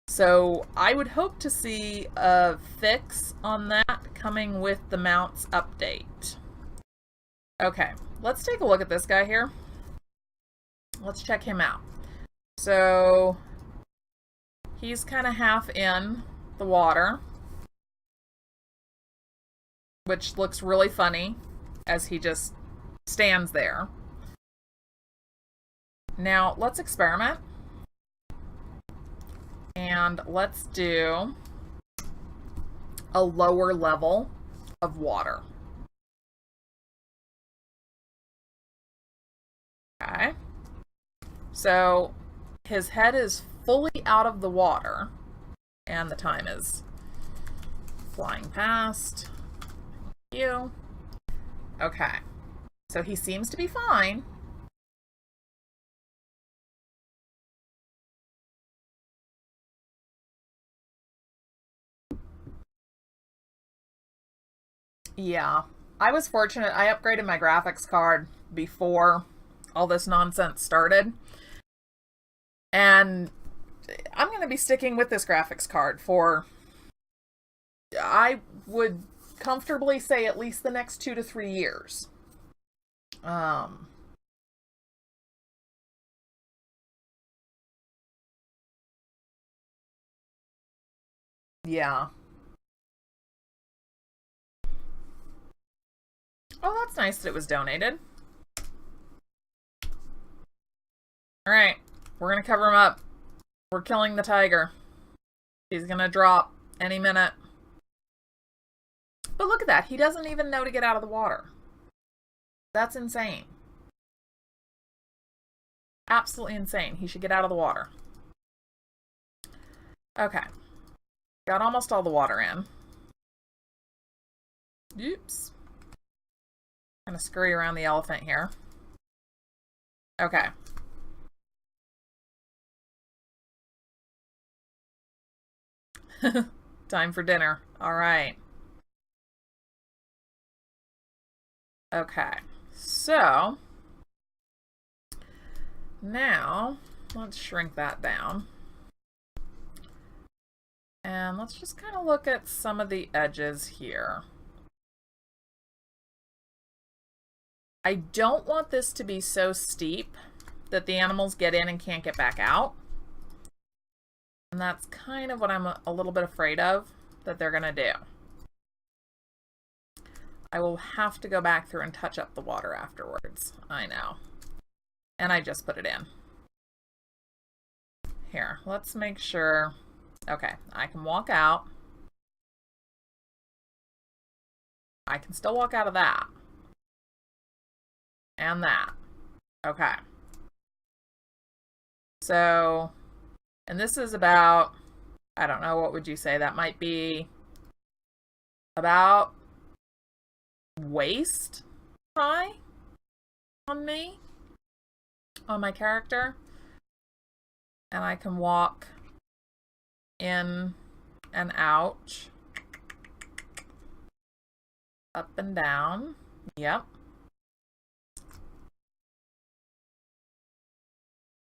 So I would hope to see a fix on that coming with the mounts update. Okay, let's take a look at this guy here. Let's check him out. So he's kind of half in the water, which looks really funny as he just stands there. Now let's experiment. And let's do a lower level of water. Okay. So his head is fully out of the water, and the time is flying past. Thank you. Okay. So he seems to be fine. Yeah, I was fortunate. I upgraded my graphics card before all this nonsense started. And I'm going to be sticking with this graphics card for, I would comfortably say, at least the next 2 to 3 years. Yeah. Oh, that's nice that it was donated. Alright, we're gonna cover him up. We're killing the tiger. He's gonna drop any minute. But look at that, he doesn't even know to get out of the water. That's insane. Absolutely insane. He should get out of the water. Okay. Got almost all the water in. Oops. Gonna scurry around the elephant here. Okay. Time for dinner. All right. Okay. So now let's shrink that down. And let's just kind of look at some of the edges here. I don't want this to be so steep that the animals get in and can't get back out. And that's kind of what I'm a little bit afraid of that they're gonna do. I will have to go back through and touch up the water afterwards. I know. And I just put it in. Here, let's make sure. Okay, I can walk out. I can still walk out of that. And that. Okay. So, and this is about, I don't know, what would you say? That might be about waist high on me, on my character. And I can walk in and out, up and down. Yep.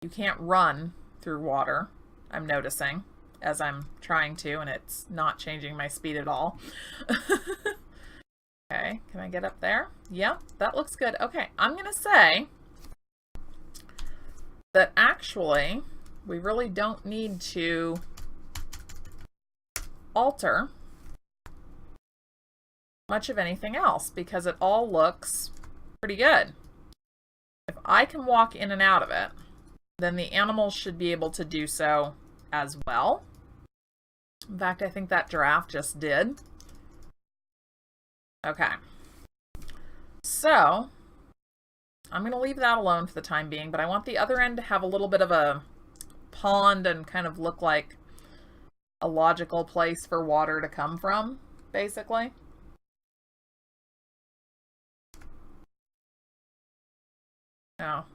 You can't run through water, I'm noticing, as I'm trying to, and it's not changing my speed at all. Okay, can I get up there? Yep, that looks good. Okay, I'm gonna say that actually we really don't need to alter much of anything else because it all looks pretty good. If I can walk in and out of it, then the animals should be able to do so as well. In fact, I think that giraffe just did. Okay. So, I'm going to leave that alone for the time being, but I want the other end to have a little bit of a pond and kind of look like a logical place for water to come from, basically. Oh,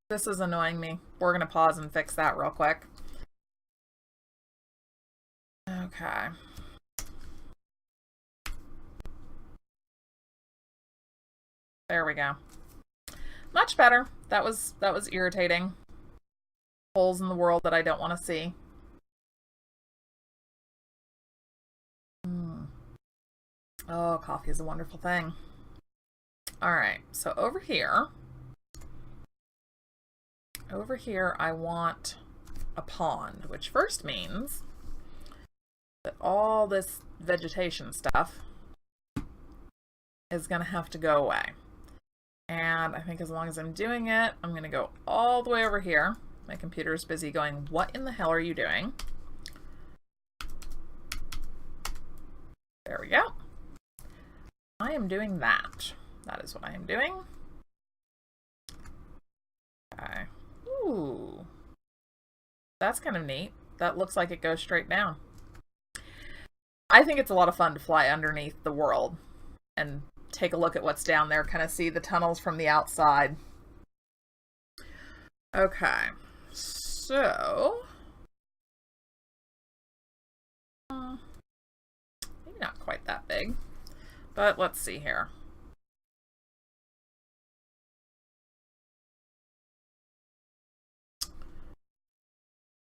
this is annoying me. We're going to pause and fix that real quick. Okay. There we go. Much better. That was irritating. Holes in the world that I don't want to see. Oh, coffee is a wonderful thing. All right, so over here I want a pond, which first means that all this vegetation stuff is going to have to go away. And I think as long as I'm doing it, I'm going to go all the way over here. My computer's busy going, what in the hell are you doing? There we go. I am doing that. That is what I am doing. Okay. Ooh. That's kind of neat. That looks like it goes straight down. I think it's a lot of fun to fly underneath the world and take a look at what's down there, kind of see the tunnels from the outside. Okay. So... maybe not quite that big. But let's see here.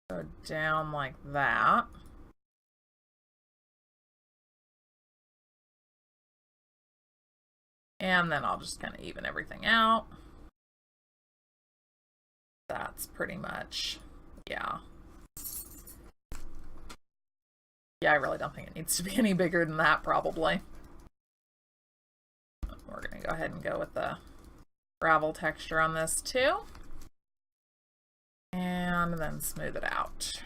Go down like that. And then I'll just kind of even everything out. That's pretty much, yeah. Yeah, I really don't think it needs to be any bigger than that, probably. We're going to go ahead and go with the gravel texture on this too. And then smooth it out.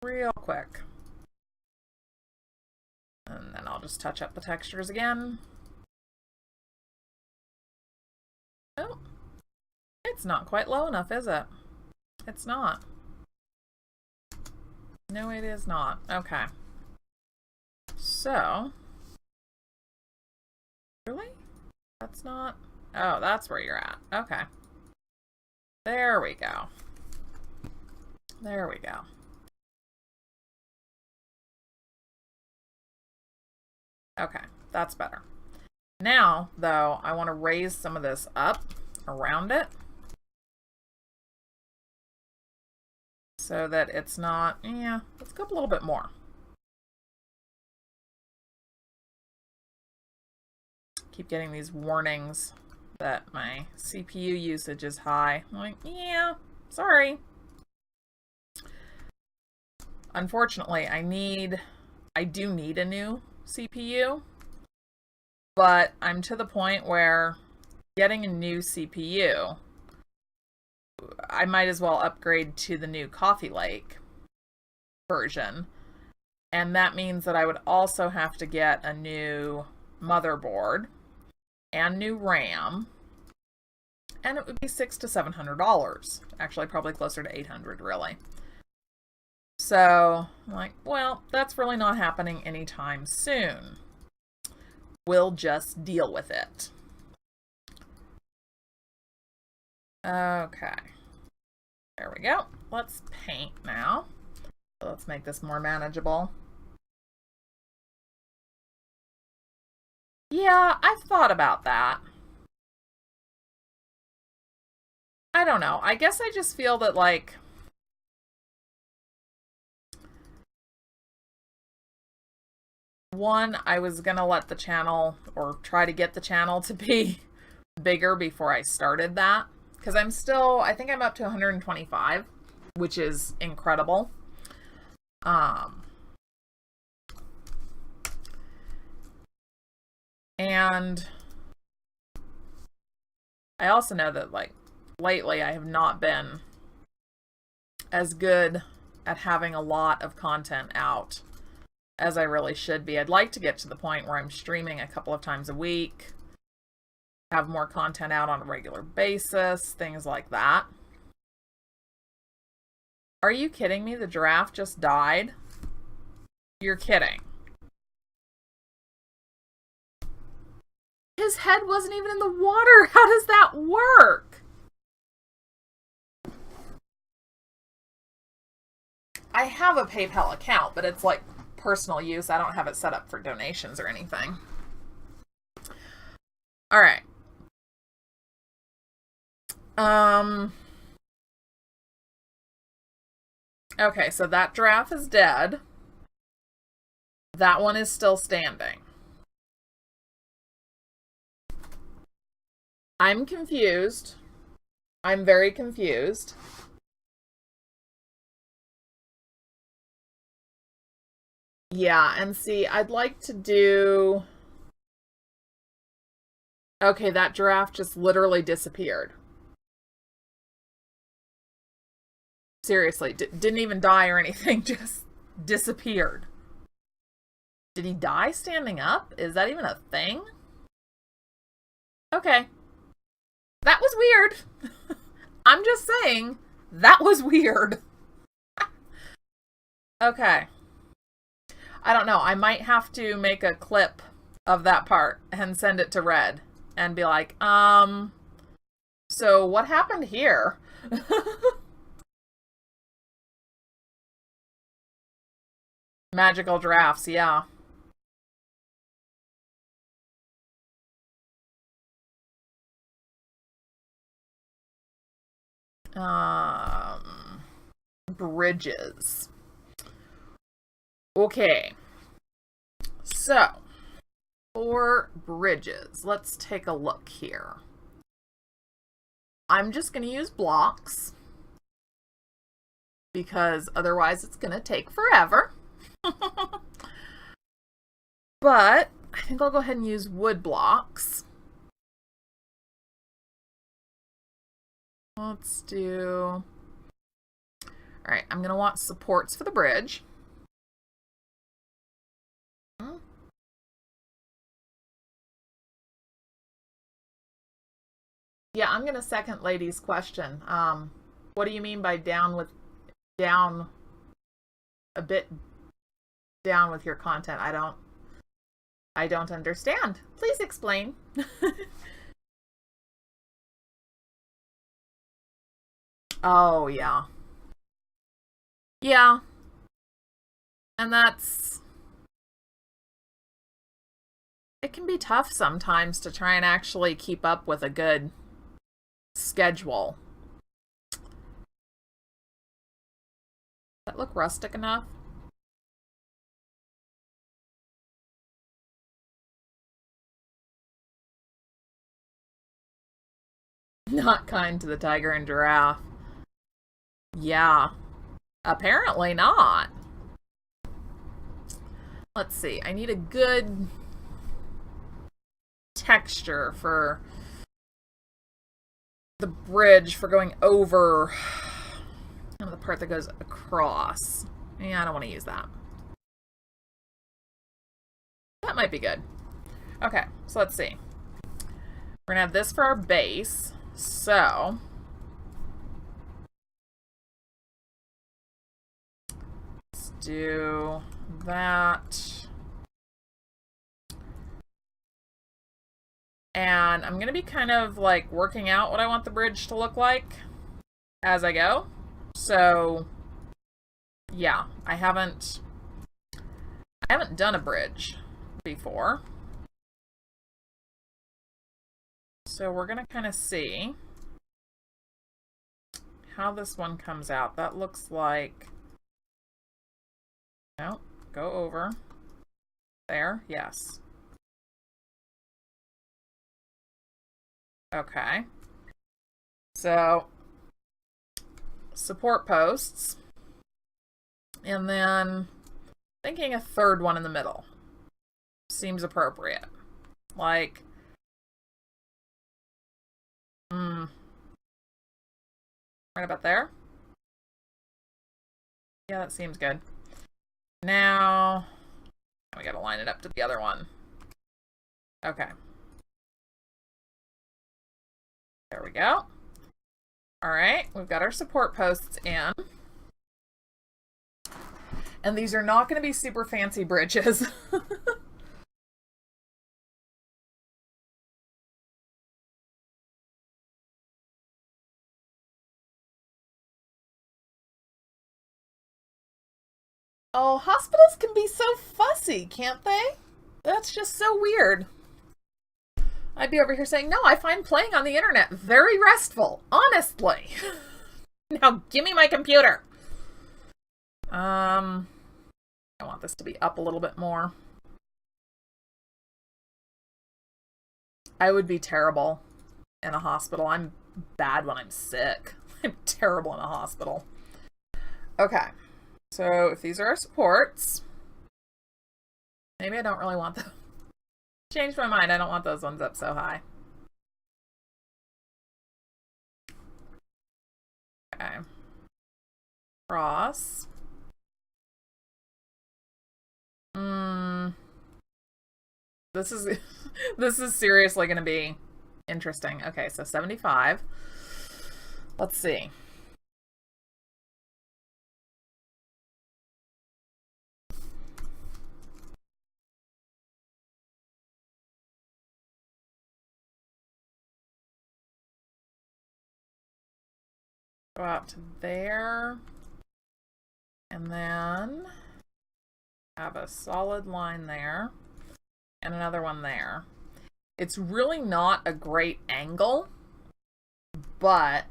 Real quick. And then I'll just touch up the textures again. Oh, it's not quite low enough, is it? It's not. No, it is not. Okay. So, really? That's not... oh, that's where you're at. Okay. There we go. There we go. Okay, that's better. Now, though, I want to raise some of this up around it so that it's not... yeah, let's go up a little bit more. Keep getting these warnings that my CPU usage is high. I'm like, yeah, sorry. Unfortunately, I do need a new CPU, but I'm to the point where getting a new CPU, I might as well upgrade to the new Coffee Lake version. And that means that I would also have to get a new motherboard and new RAM, and it would be $600 to $700. Actually, probably closer to $800, really. So, I'm like, well, that's really not happening anytime soon. We'll just deal with it. Okay. There we go. Let's paint now. So let's make this more manageable. Yeah, I've thought about that. I don't know. I guess I just feel that, like, one, I was gonna let the channel, or try to get the channel to be bigger before I started that. Because I'm still, I think I'm up to 125, which is incredible. And I also know that, like, lately I have not been as good at having a lot of content out as I really should be. I'd like to get to the point where I'm streaming a couple of times a week, have more content out on a regular basis, things like that. Are you kidding me? The giraffe just died? You're kidding. His head wasn't even in the water. How does that work? I have a PayPal account, but it's like personal use. I don't have it set up for donations or anything. All right. Okay, so that giraffe is dead. That one is still standing. I'm confused. I'm very confused. Yeah, and see, I'd like to do... Okay, that giraffe just literally disappeared. Seriously, didn't even die or anything, just disappeared. Did he die standing up? Is that even a thing? Okay. That was weird. I'm just saying, that was weird. Okay. I don't know. I might have to make a clip of that part and send it to Red and be like, so what happened here? Magical giraffes, yeah. Bridges. Okay. So, for bridges, let's take a look here. I'm just going to use blocks because otherwise it's going to take forever. But I think I'll go ahead and use wood blocks. Let's do... All right, I'm going to want supports for the bridge. Yeah, I'm going to second Lady's question. What do you mean by down a bit down with your content? I don't understand. Please explain. Oh, yeah. Yeah. And it can be tough sometimes to try and actually keep up with a good schedule. Does that look rustic enough? Not kind to the tiger and giraffe. Yeah. Apparently not. Let's see. I need a good texture for the bridge for going over the part that goes across. Yeah, I don't want to use that. That might be good. Okay, so let's see. We're going to have this for our base. So let's do that. And I'm going to be kind of like working out what I want the bridge to look like as I go. So yeah, I haven't done a bridge before. So we're going to kind of see how this one comes out. That looks like, no, go over. There, yes. Okay. So, support posts. And then thinking a third one in the middle seems appropriate. Like, right about there. Yeah, that seems good. Now, we gotta line it up to the other one. Okay. There we go. All right, we've got our support posts in. And these are not going to be super fancy bridges. Oh, hospitals can be so fussy, can't they? That's just so weird. I'd be over here saying, no, I find playing on the internet very restful, honestly. Now give me my computer. I want this to be up a little bit more. I would be terrible in a hospital. I'm bad when I'm sick. I'm terrible in a hospital. Okay, so if these are our supports, maybe I don't really want them. Changed my mind. I don't want those ones up so high. Okay. Cross. This is this is seriously going to be interesting. Okay, so 75. Let's see. Go out to there. And then have a solid line there. And another one there. It's really not a great angle, but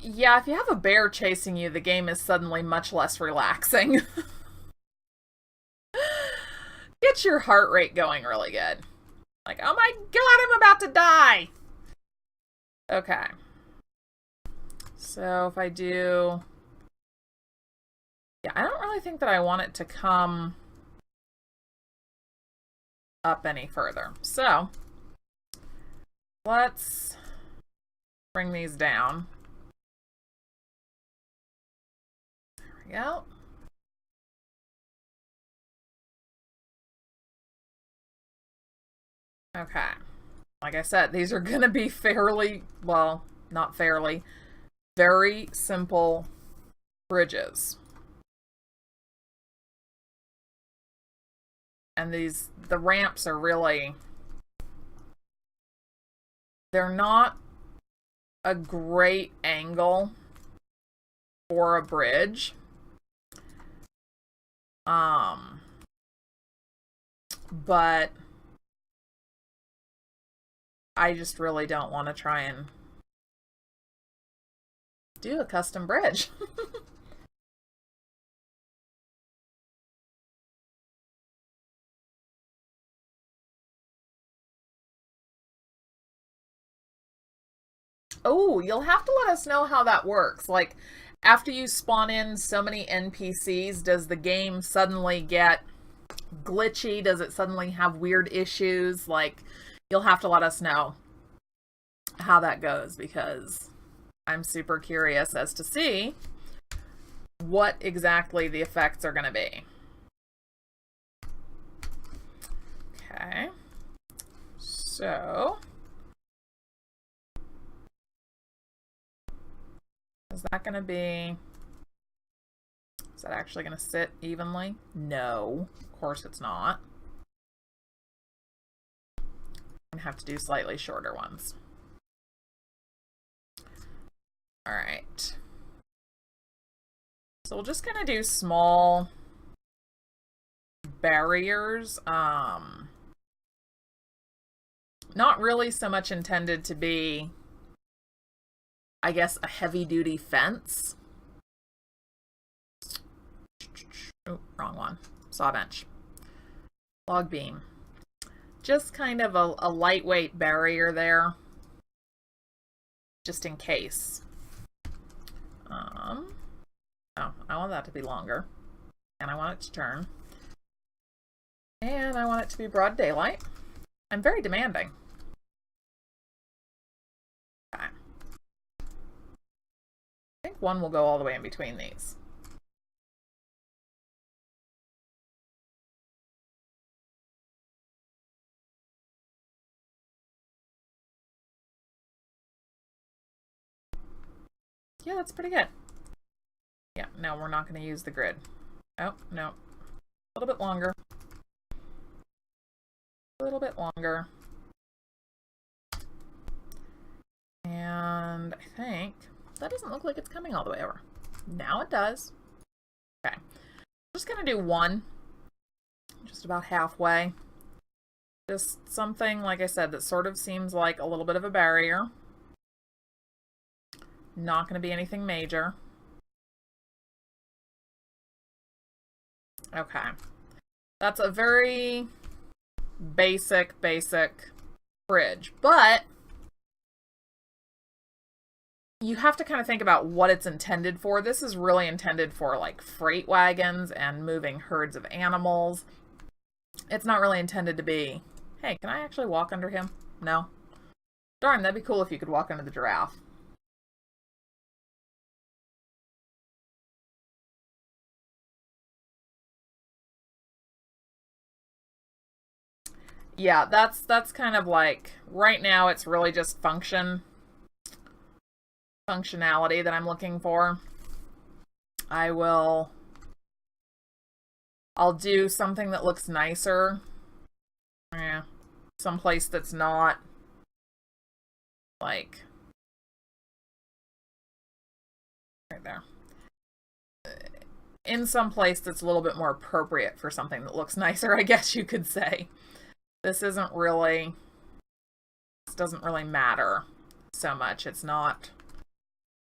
yeah, if you have a bear chasing you, the game is suddenly much less relaxing. Get your heart rate going really good. Like, oh my god, I'm about to die! Okay. So if I do... Yeah, I don't really think that I want it to come up any further. So, let's bring these down. There we go. Okay. Like I said, these are going to be fairly, well, not fairly, very simple bridges. And the ramps are really, they're not a great angle for a bridge. But I just really don't want to try and do a custom bridge. Oh, you'll have to let us know how that works. Like, after you spawn in so many NPCs, does the game suddenly get glitchy? Does it suddenly have weird issues? Like, you'll have to let us know how that goes, because I'm super curious as to see what exactly the effects are going to be. Okay. So... is that going to be... is that actually going to sit evenly? No, of course it's not. I'm going to have to do slightly shorter ones. All right. So we're just going to do small barriers. Not really so much intended to be, I guess, a heavy-duty fence. Oh, wrong one. Saw bench. Log beam. Just kind of a lightweight barrier there, just in case. Oh, I want that to be longer, and I want it to turn, and I want it to be broad daylight. I'm very demanding. Okay. I think one will go all the way in between these. Yeah, that's pretty good. Yeah, no, we're not going to use the grid. Oh, no. A little bit longer. A little bit longer. And I think that doesn't look like it's coming all the way over. Now it does. Okay. I'm just going to do one. Just about halfway. Just something, like I said, that sort of seems like a little bit of a barrier. Not going to be anything major. Okay. That's a very basic bridge, but you have to kind of think about what it's intended for. This is really intended for like freight wagons and moving herds of animals. It's not really intended to be, hey, can I actually walk under him? No. Darn, that'd be cool if you could walk under the giraffe. Yeah, that's kind of like, right now it's really just functionality that I'm looking for. I'll do something that looks nicer. Yeah, someplace that's not like right there. In some place that's a little bit more appropriate for something that looks nicer, I guess you could say. This doesn't really matter so much. It's not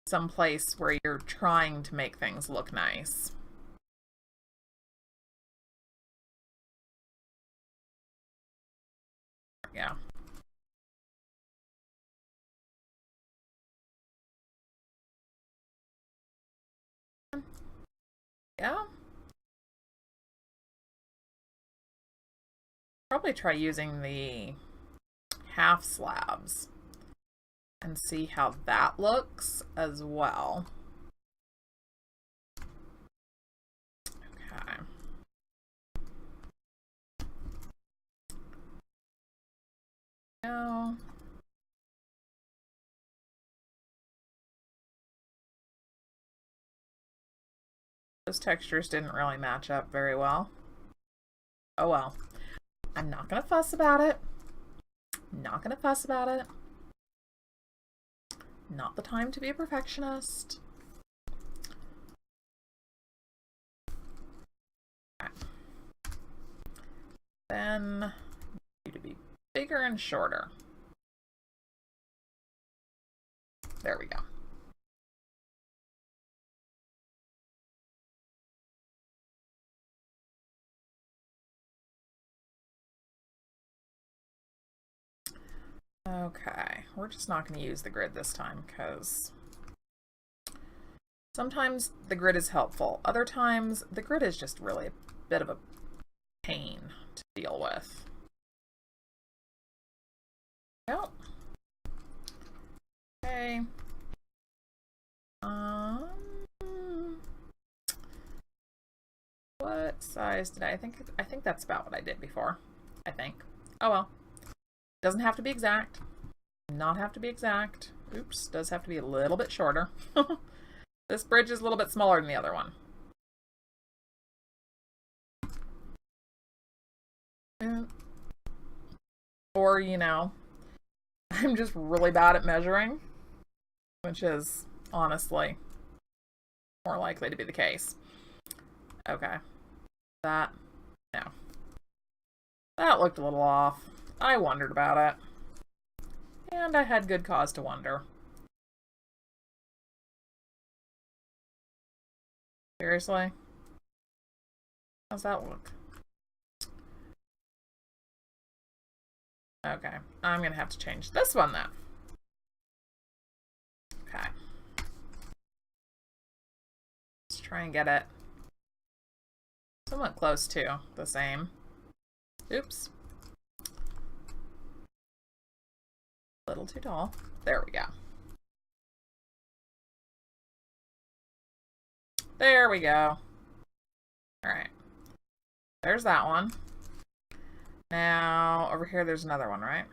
some place where you're trying to make things look nice. Yeah. Yeah. Probably try using the half slabs and see how that looks as well. Okay. Now, those textures didn't really match up very well. Oh well. I'm not gonna fuss about it. Not gonna fuss about it. Not the time to be a perfectionist. Okay. Then you to be bigger and shorter. There we go. Okay, we're just not going to use the grid this time because sometimes the grid is helpful. Other times the grid is just really a bit of a pain to deal with. Yep. Okay. What size did I think that's about what I did before. I think. Oh well. Doesn't have to be exact. Not have to be exact. Oops, does have to be a little bit shorter. This bridge is a little bit smaller than the other one. Or, you know, I'm just really bad at measuring, which is honestly more likely to be the case. Okay. No. That looked a little off. I wondered about it. And I had good cause to wonder. Seriously? How's that look? Okay, I'm gonna have to change this one then. Okay. Let's try and get it somewhat close to the same. Oops. A little too tall. There we go. There we go. All right. There's that one. Now, over here, there's another one, right?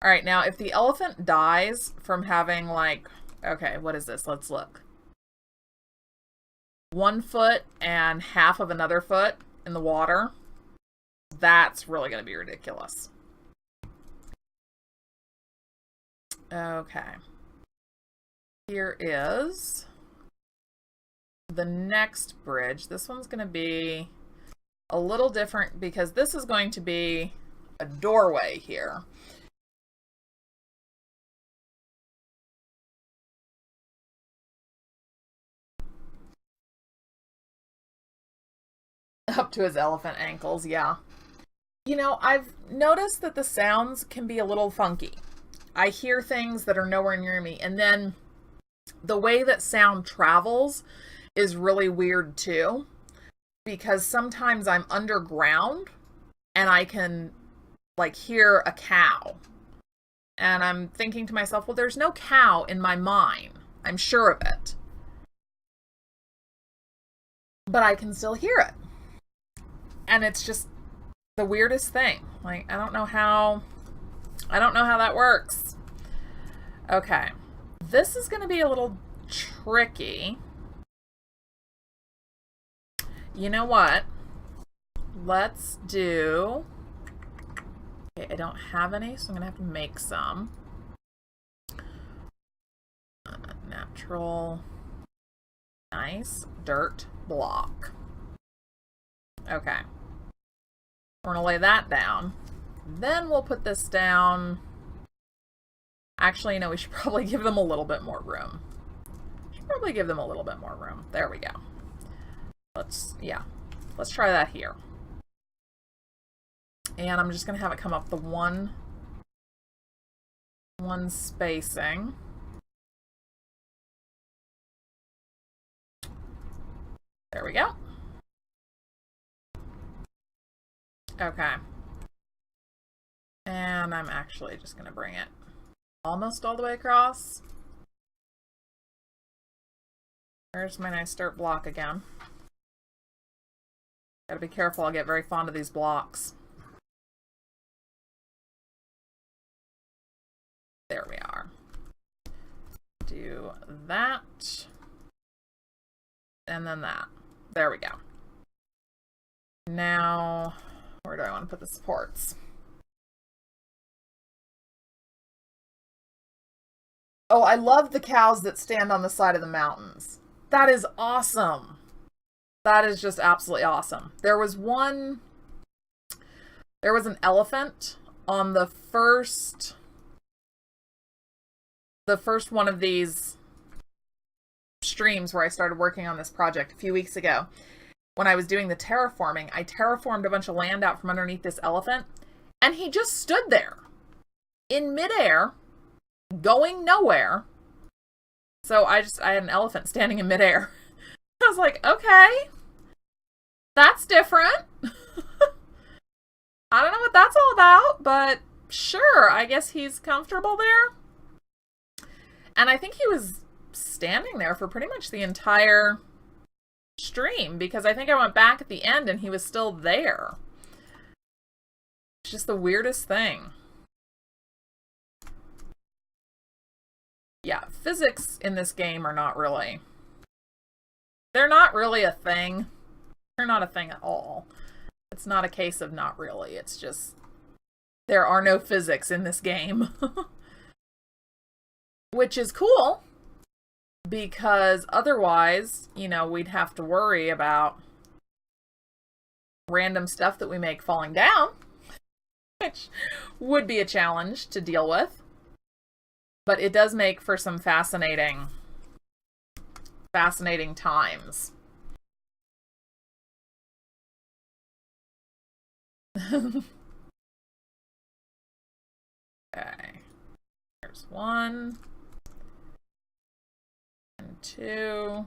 All right, now, if the elephant dies from having, like, okay, what is this? Let's look. 1 foot and half of another foot in the water, that's really going to be ridiculous. Okay. here is the next bridge. This one's going to be a little different because this is going to be a doorway here. Up to his elephant ankles, yeah. You know, I've noticed that the sounds can be a little funky. I hear things that are nowhere near me, and then the way that sound travels is really weird too, because sometimes I'm underground and I can like hear a cow, and I'm thinking to myself, well, there's no cow in my mind. I'm sure of it, but I can still hear it. And it's just the weirdest thing. Like, I don't know how that works. Okay. This is going to be a little tricky. You know what? Let's do... Okay, I don't have any, so I'm going to have to make some. Natural. Nice. Dirt block. Okay. We're going to lay that down. Then we'll put this down. Actually, you know, we should probably give them a little bit more room. There we go. Let's try that here. And I'm just going to have it come up the one spacing. There we go. Okay. And I'm actually just going to bring it almost all the way across. There's my nice dirt block again. Gotta be careful, I'll get very fond of these blocks. There we are. Do that. And then that. There we go. Now, where do I want to put the supports? Oh, I love the cows that stand on the side of the mountains. That is awesome. That is just absolutely awesome. There was an elephant on the first one of these streams where I started working on this project a few weeks ago. When I was doing the terraforming, I terraformed a bunch of land out from underneath this elephant, and he just stood there in midair, going nowhere. So I had an elephant standing in midair. I was like, okay, that's different. I don't know what that's all about, but sure, I guess he's comfortable there. And I think he was standing there for pretty much the entire stream, because I think I went back at the end and he was still there. It's just the weirdest thing. Yeah, physics in this game are not really... They're not really a thing. They're not a thing at all. It's not a case of not really. It's just... there are no physics in this game. Which is cool, because otherwise, you know, we'd have to worry about random stuff that we make falling down, which would be a challenge to deal with. But it does make for some fascinating times. Okay. There's 1 and 2.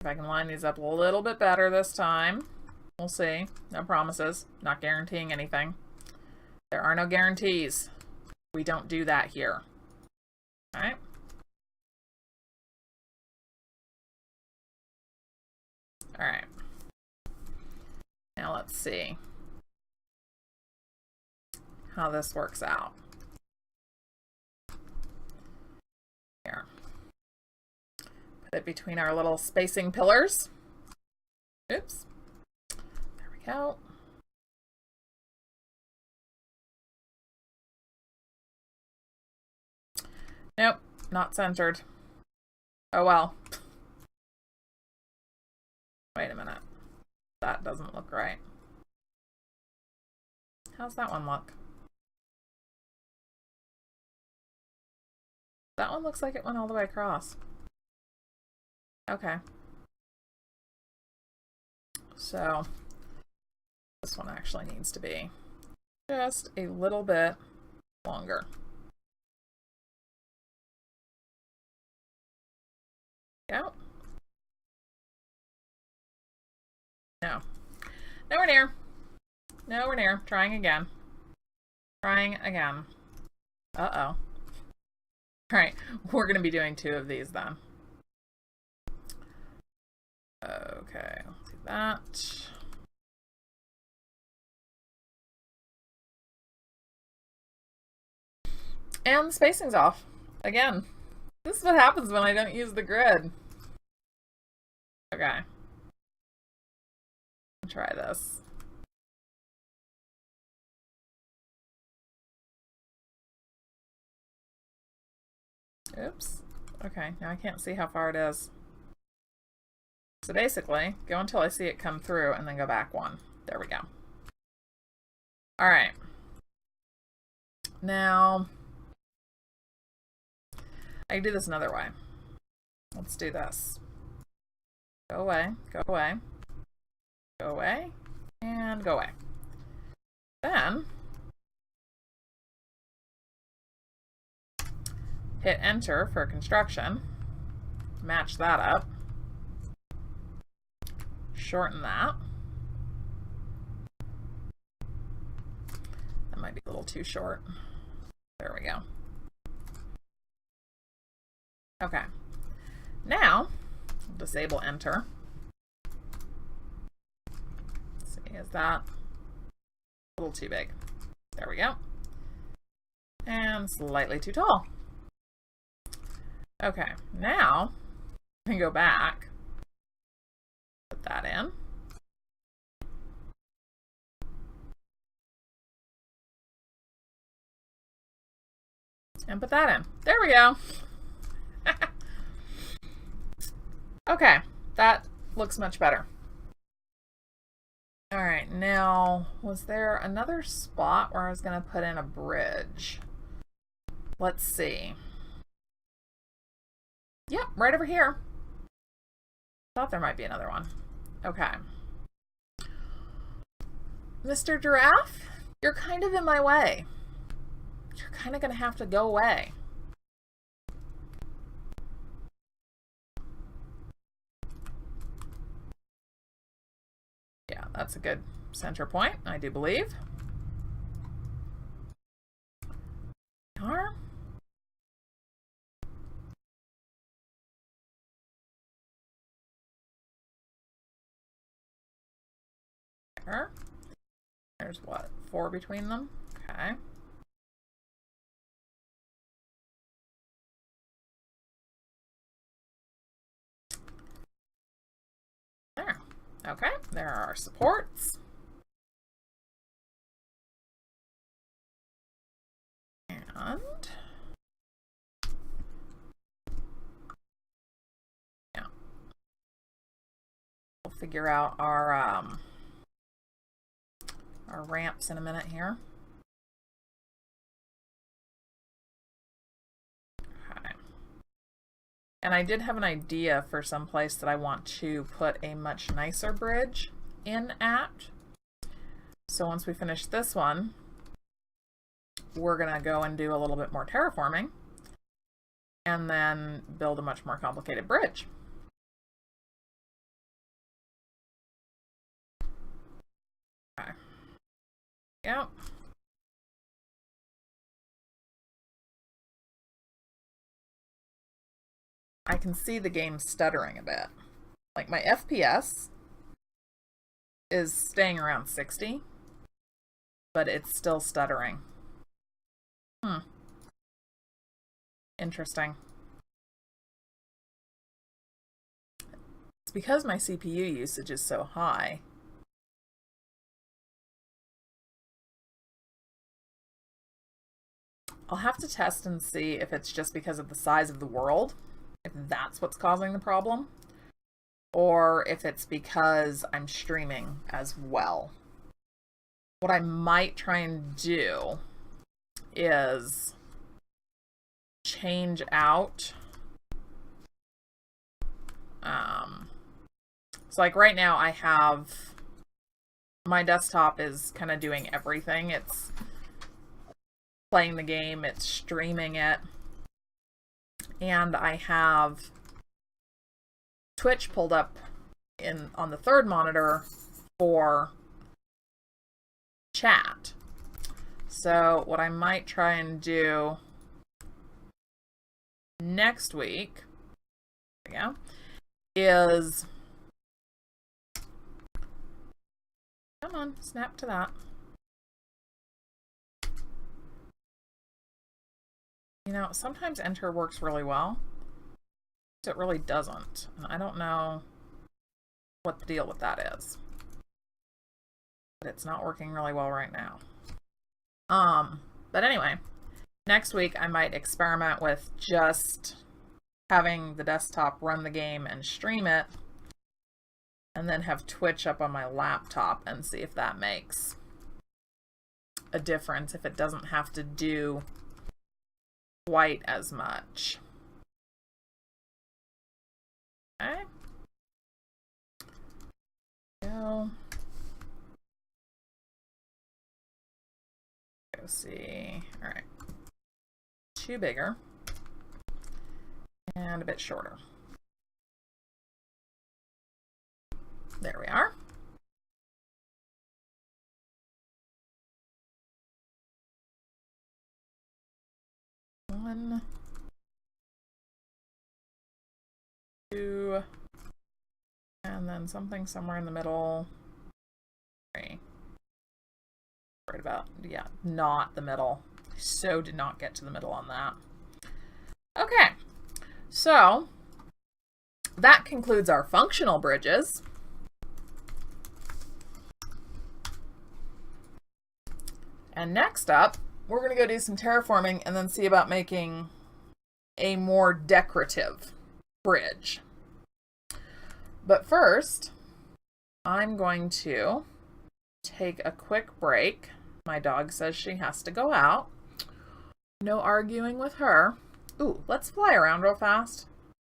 If I can line these up a little bit better this time. We'll see. No promises. Not guaranteeing anything. There are no guarantees. We don't do that here. Alright. Alright. Now let's see how this works out. Here. Put it between our little spacing pillars. Oops. There we go. Nope, not centered. Oh well. Wait a minute. That doesn't look right. How's that one look? That one looks like it went all the way across. Okay. So this one actually needs to be just a little bit longer. Yep. No. Nowhere near. Nowhere near. Trying again. Trying again. Uh-oh. Alright, we're going to be doing 2 of these then. Okay, let's do that. And the spacing's off. Again, this is what happens when I don't use the grid. Okay. Try this. Oops. Okay, now I can't see how far it is. So basically, go until I see it come through and then go back 1. There we go. All right. Now, I can do this another way. Let's do this. Go away, go away, go away, and go away. Then, hit enter for construction. Match that up. Shorten that. That might be a little too short. There we go. Okay. Now, disable enter. Let's see, is that a little too big? There we go. And slightly too tall. Okay, now I can go back, put that in. And put that in. There we go. Okay, that looks much better. All right, now, was there another spot where I was going to put in a bridge? Let's see. Yep, right over here. Thought there might be another one. Okay. Mr. Giraffe, you're kind of in my way. You're kind of going to have to go away. Yeah, that's a good center point, I do believe. There. There's what, 4 between them? Okay. There. Okay, there are our supports. And yeah. We'll figure out our ramps in a minute here. Okay. And I did have an idea for some place that I want to put a much nicer bridge in at. So once we finish this one, we're gonna go and do a little bit more terraforming and then build a much more complicated bridge. Okay. Yep. I can see the game stuttering a bit. Like my FPS is staying around 60, but it's still stuttering. Interesting. It's because my CPU usage is so high. I'll have to test and see if it's just because of the size of the world, if that's what's causing the problem, or if it's because I'm streaming as well. What I might try and do is change out. So like right now I have, my desktop is kind of doing everything. It's playing the game, it's streaming it, and I have Twitch pulled up on the third monitor for chat. So what I might try and do next week, is, come on, snap to that. You know, sometimes enter works really well. It really doesn't. And I don't know what the deal with that is. But it's not working really well right now. But anyway, next week I might experiment with just having the desktop run the game and stream it, and then have Twitch up on my laptop and see if that makes a difference, if it doesn't have to do quite as much. Okay. Go see. All right. 2 bigger and a bit shorter. There we are. One, 2, and then something somewhere in the middle. 3. Right about, yeah, not the middle. So did not get to the middle on that. Okay, so that concludes our functional bridges. And next up, we're going to go do some terraforming and then see about making a more decorative bridge. But first, I'm going to take a quick break. My dog says she has to go out. No arguing with her. Ooh, let's fly around real fast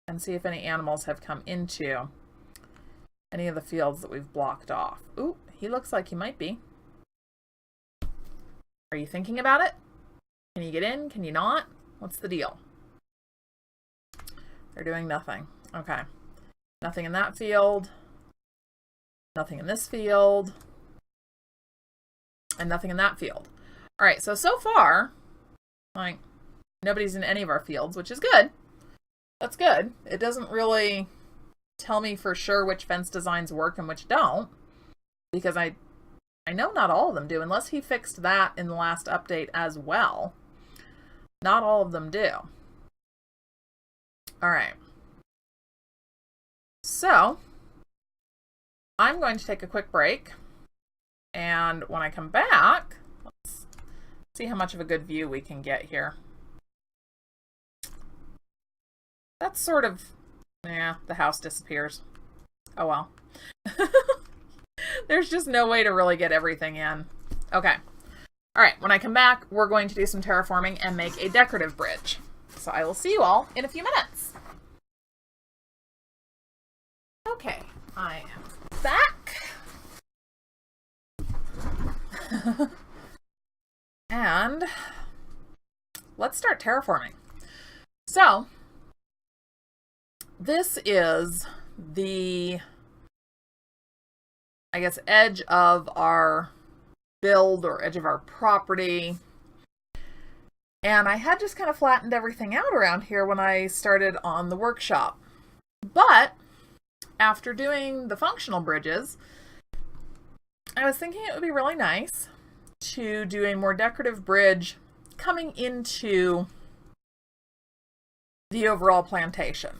and see if any animals have come into any of the fields that we've blocked off. Ooh, he looks like he might be. Are you thinking about it? Can you get in? Can you not? What's the deal? They're doing nothing. Okay. Nothing in that field. Nothing in this field. And nothing in that field. All right, so far, like, nobody's in any of our fields, which is good. That's good. It doesn't really tell me for sure which fence designs work and which don't, because I know not all of them do, unless he fixed that in the last update as well. Not all of them do. All right. So, I'm going to take a quick break. And when I come back, let's see how much of a good view we can get here. That's sort of, yeah, the house disappears. Oh well. There's just no way to really get everything in. Okay. All right, when I come back, we're going to do some terraforming and make a decorative bridge. So I will see you all in a few minutes. Okay, I am back. And let's start terraforming. So this is the, I guess, edge of our build or edge of our property. And I had just kind of flattened everything out around here when I started on the workshop. But after doing the functional bridges, I was thinking it would be really nice to do a more decorative bridge coming into the overall plantation.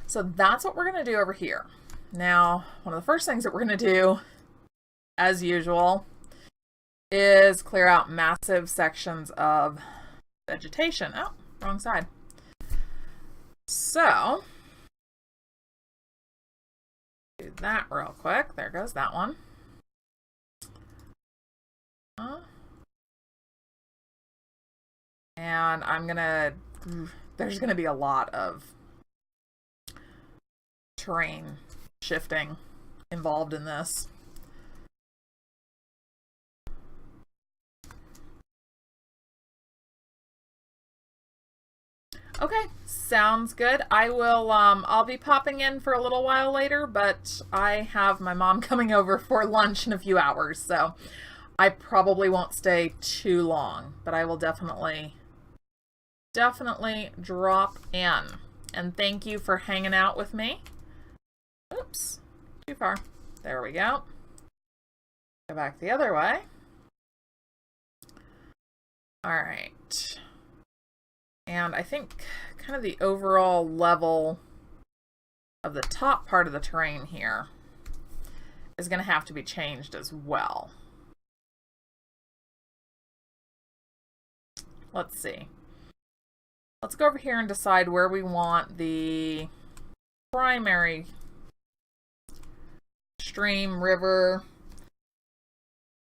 So that's what we're going to do over here. Now, one of the first things that we're going to do, as usual, is clear out massive sections of vegetation. Oh, wrong side. So, do that real quick. There goes that one. And I'm gonna, there's gonna be a lot of terrain shifting involved in this. Okay, sounds good. I will, I'll be popping in for a little while later, but I have my mom coming over for lunch in a few hours, so I probably won't stay too long, but I will definitely drop in. And thank you for hanging out with me. Oops, too far. There we go. Go back the other way. All right. And I think kind of the overall level of the top part of the terrain here is going to have to be changed as well. Let's see. Let's go over here and decide where we want the primary stream, river.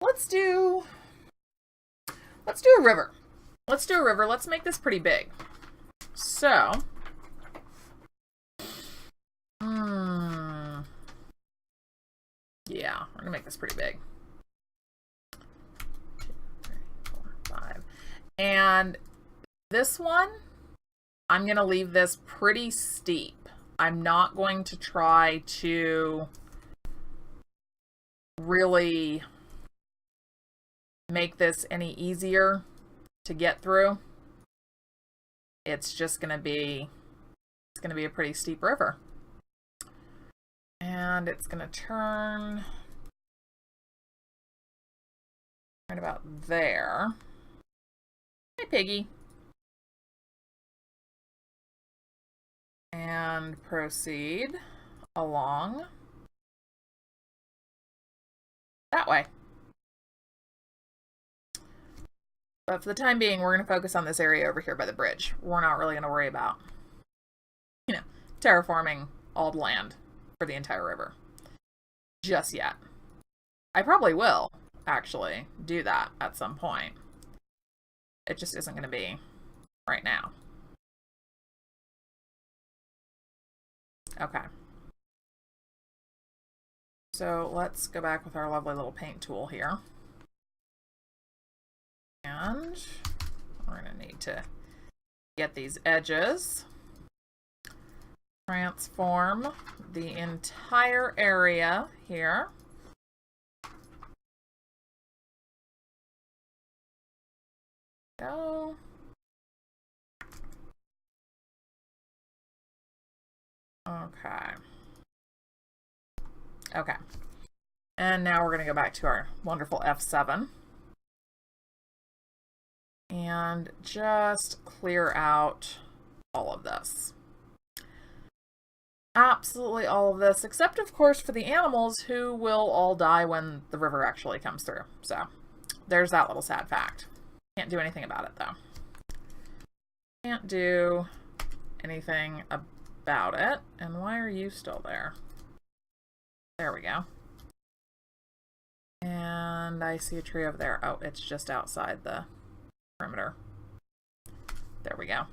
Let's do a river. Let's do a river. Let's make this pretty big. So, yeah, we're gonna make this pretty big. 2, 3, 4, 5. And this one, I'm gonna leave this pretty steep. I'm not going to try to really make this any easier to get through. It's just gonna be a pretty steep river. And it's gonna turn right about there. Hey, Piggy. And proceed along that way. But for the time being, we're going to focus on this area over here by the bridge. We're not really going to worry about, you know, terraforming all the land for the entire river just yet. I probably will actually do that at some point. It just isn't going to be right now. Okay. So let's go back with our lovely little paint tool here. And we're going to need to get these edges. Transform the entire area here. Go. Okay. Okay. And now we're going to go back to our wonderful F7. And just clear out all of this. Absolutely all of this, except of course for the animals who will all die when the river actually comes through. So there's that little sad fact. Can't do anything about it though. Can't do anything about it. And why are you still there? There we go. And I see a tree over there. Oh, it's just outside the perimeter. There we go.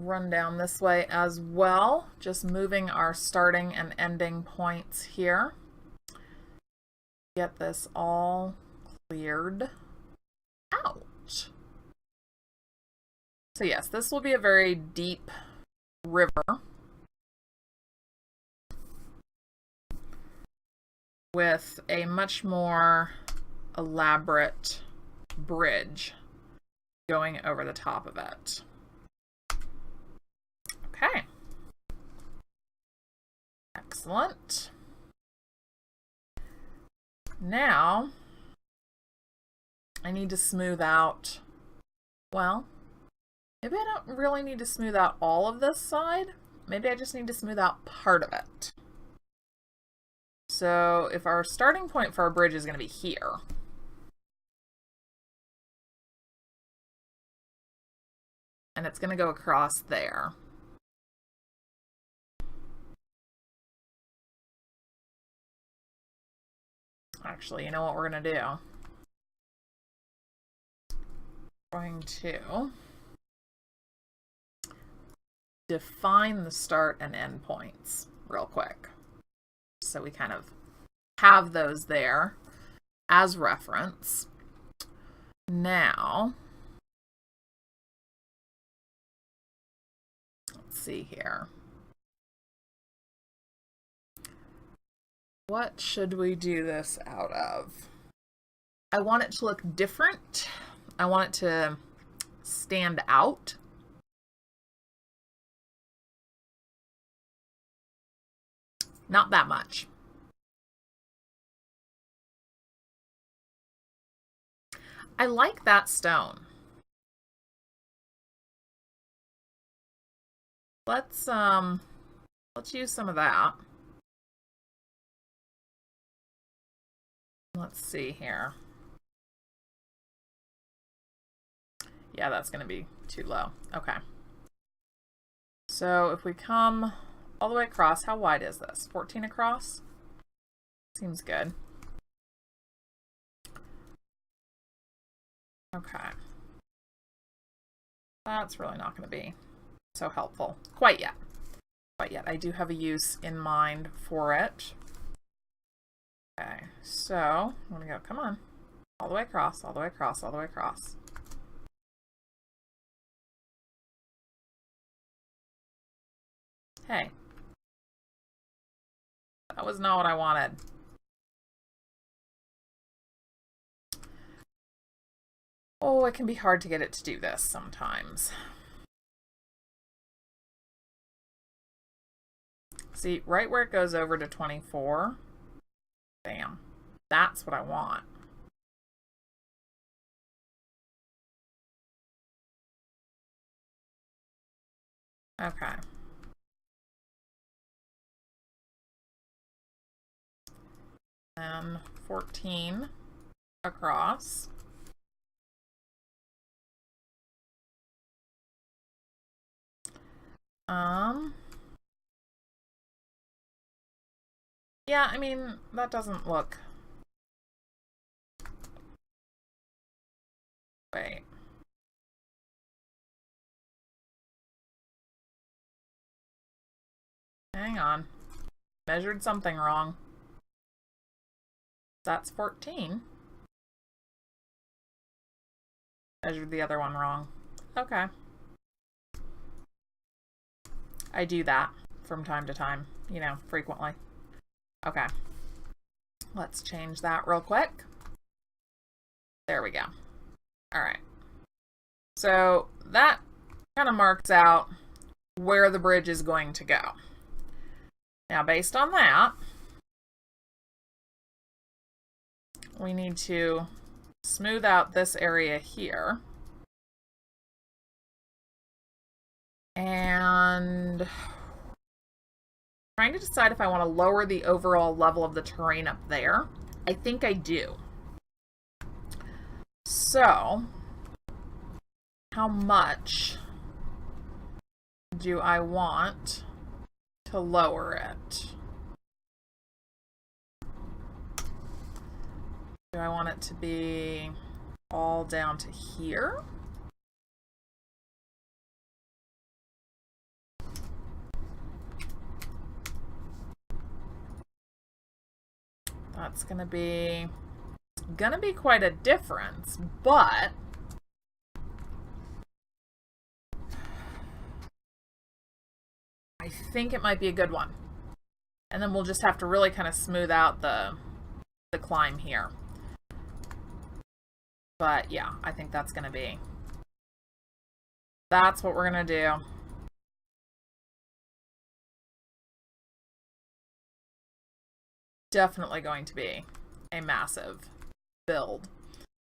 Run down this way as well, just moving our starting and ending points here. Get this all cleared out. So yes, this will be a very deep river with a much more elaborate bridge going over the top of it. Okay. Excellent. Now, I need to smooth out, well, maybe I don't really need to smooth out all of this side. Maybe I just need to smooth out part of it. So if our starting point for our bridge is going to be here, and it's going to go across there. Actually, you know what we're going to do? We're going to define the start and end points real quick. So we kind of have those there as reference. Now, let's see here. What should we do this out of? I want it to look different. I want it to stand out. Not that much. I like that stone. Let's use some of that. Let's see here. Yeah, that's going to be too low. Okay. So if we come all the way across, how wide is this? 14 across? Seems good. Okay. That's really not going to be so helpful. Quite yet. Quite yet. I do have a use in mind for it. Okay, so I'm going to go, come on. All the way across, all the way across, all the way across. Hey. That was not what I wanted. Oh, it can be hard to get it to do this sometimes. See, right where it goes over to 24. Bam. That's what I want. Okay. And 14 across. Yeah, I mean, that doesn't look... Wait. Hang on. Measured something wrong. That's 14. Measured the other one wrong. Okay. I do that from time to time, you know, frequently. Okay. Let's change that real quick. There we go. All right. So that kind of marks out where the bridge is going to go. Now, based on that, we need to smooth out this area here. And trying to decide if I want to lower the overall level of the terrain up there. I think I do. So, how much do I want to lower it? Do I want it to be all down to here? That's gonna be quite a difference, but I think it might be a good one. And then we'll just have to really kind of smooth out the climb here. But yeah, I think that's gonna be, that's what we're gonna do. Definitely going to be a massive build,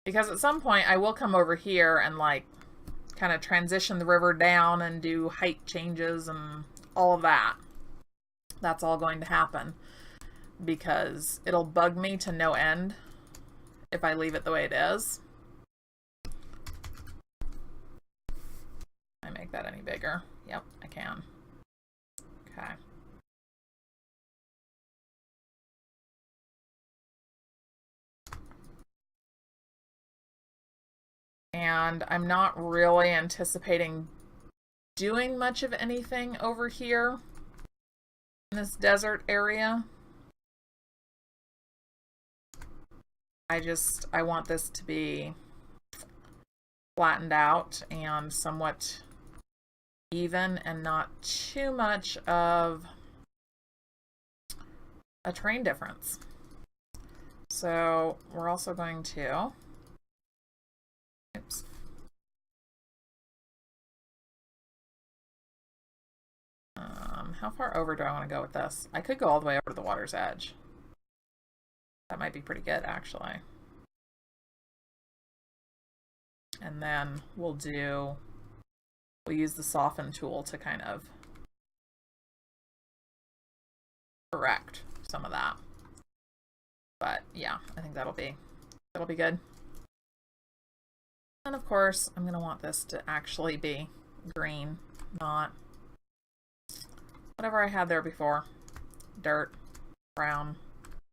because at some point I will come over here and like kind of transition the river down and do height changes and all of that. That's all going to happen. because it'll bug me to no end if I leave it the way it is. Can I make that any bigger? Yep, I can. Okay. And I'm not really anticipating doing much of anything over here in this desert area. I want this to be flattened out and somewhat even and not too much of a terrain difference. So we're also going to, oops. How far over do I want to go with this? I could go all the way over to the water's edge. That might be pretty good, actually. And then we'll use the soften tool to kind of correct some of that. But yeah, I think that'll be good. And of course, I'm going to want this to actually be green, not whatever I had there before. Dirt, brown,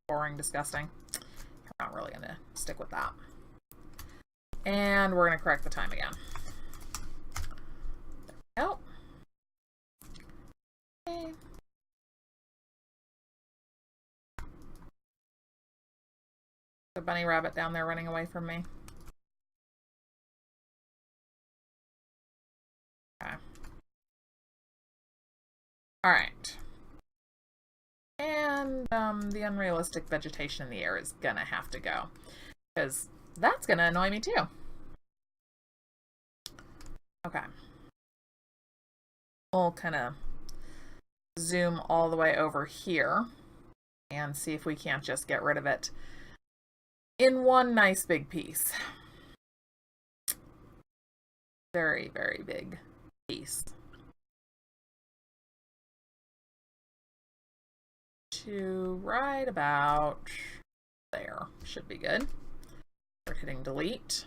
boring, disgusting. I'm not really going to stick with that. And we're going to correct the time again. There we go. Okay. The bunny rabbit down there running away from me. Okay. All right. And the unrealistic vegetation in the air is gonna have to go, because that's gonna annoy me too. Okay. We'll kind of zoom all the way over here and see if we can't just get rid of it in one nice big piece. Very, very big piece. To right about there should be good. Start hitting delete.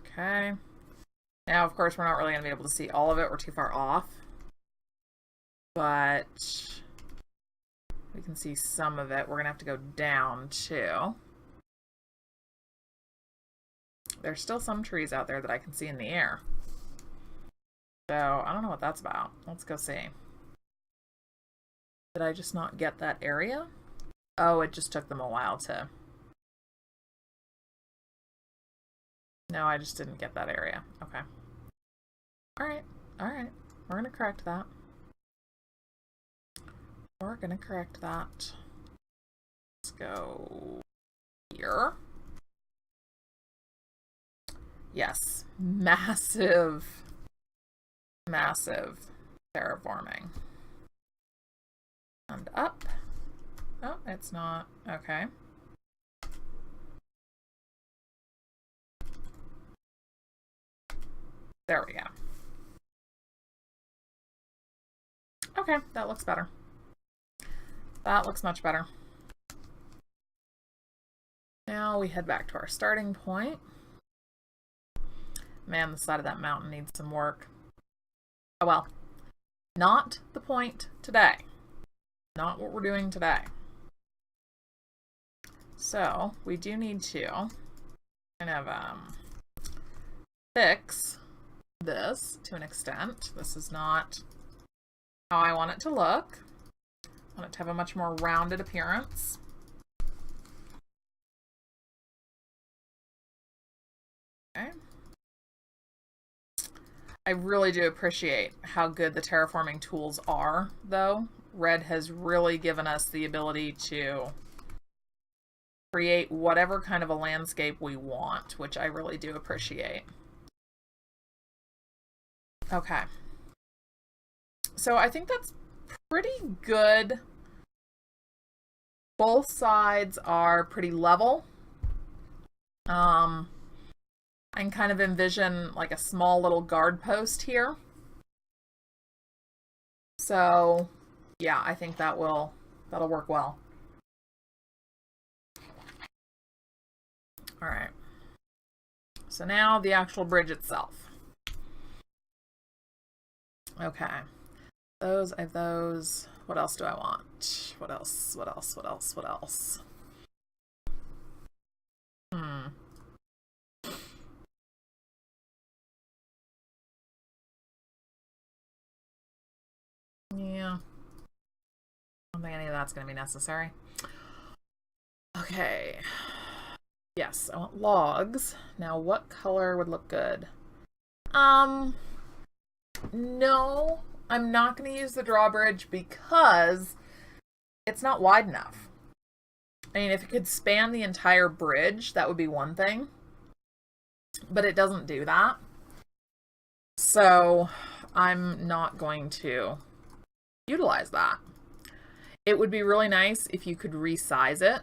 Okay. Now, of course, we're not really going to be able to see all of it. We're too far off. But we can see some of it. We're going to have to go down, too. There's still some trees out there that I can see in the air. So, I don't know what that's about. Let's go see. Did I just not get that area? Oh, it just took them a while to... No, I just didn't get that area. Okay. Alright, alright. We're gonna correct that. We're gonna correct that. Let's go here. Yes. Massive, massive terraforming. And up. Oh, it's not. Okay. There we go. Okay, that looks better. That looks much better. Now we head back to our starting point. Man, the side of that mountain needs some work. Oh well. Not the point today. Not what we're doing today. So, we do need to kind of fix this to an extent. This is not how I want it to look. I want it to have a much more rounded appearance. Okay. I really do appreciate how good the terraforming tools are, though. Red has really given us the ability to create whatever kind of a landscape we want, which I really do appreciate. Okay. So I think that's pretty good. Both sides are pretty level. I can kind of envision like a small little guard post here. So Yeah, I think that'll work well. All right. So now the actual bridge itself. Okay. Those, I have those. What else do I want? What else? What else? What else? What else? Yeah. I don't think any of that's going to be necessary. Okay. Yes, I want logs. Now, what color would look good? No, I'm not going to use the drawbridge because it's not wide enough. I mean, if it could span the entire bridge, that would be one thing. But it doesn't do that. So I'm not going to utilize that. It would be really nice if you could resize it.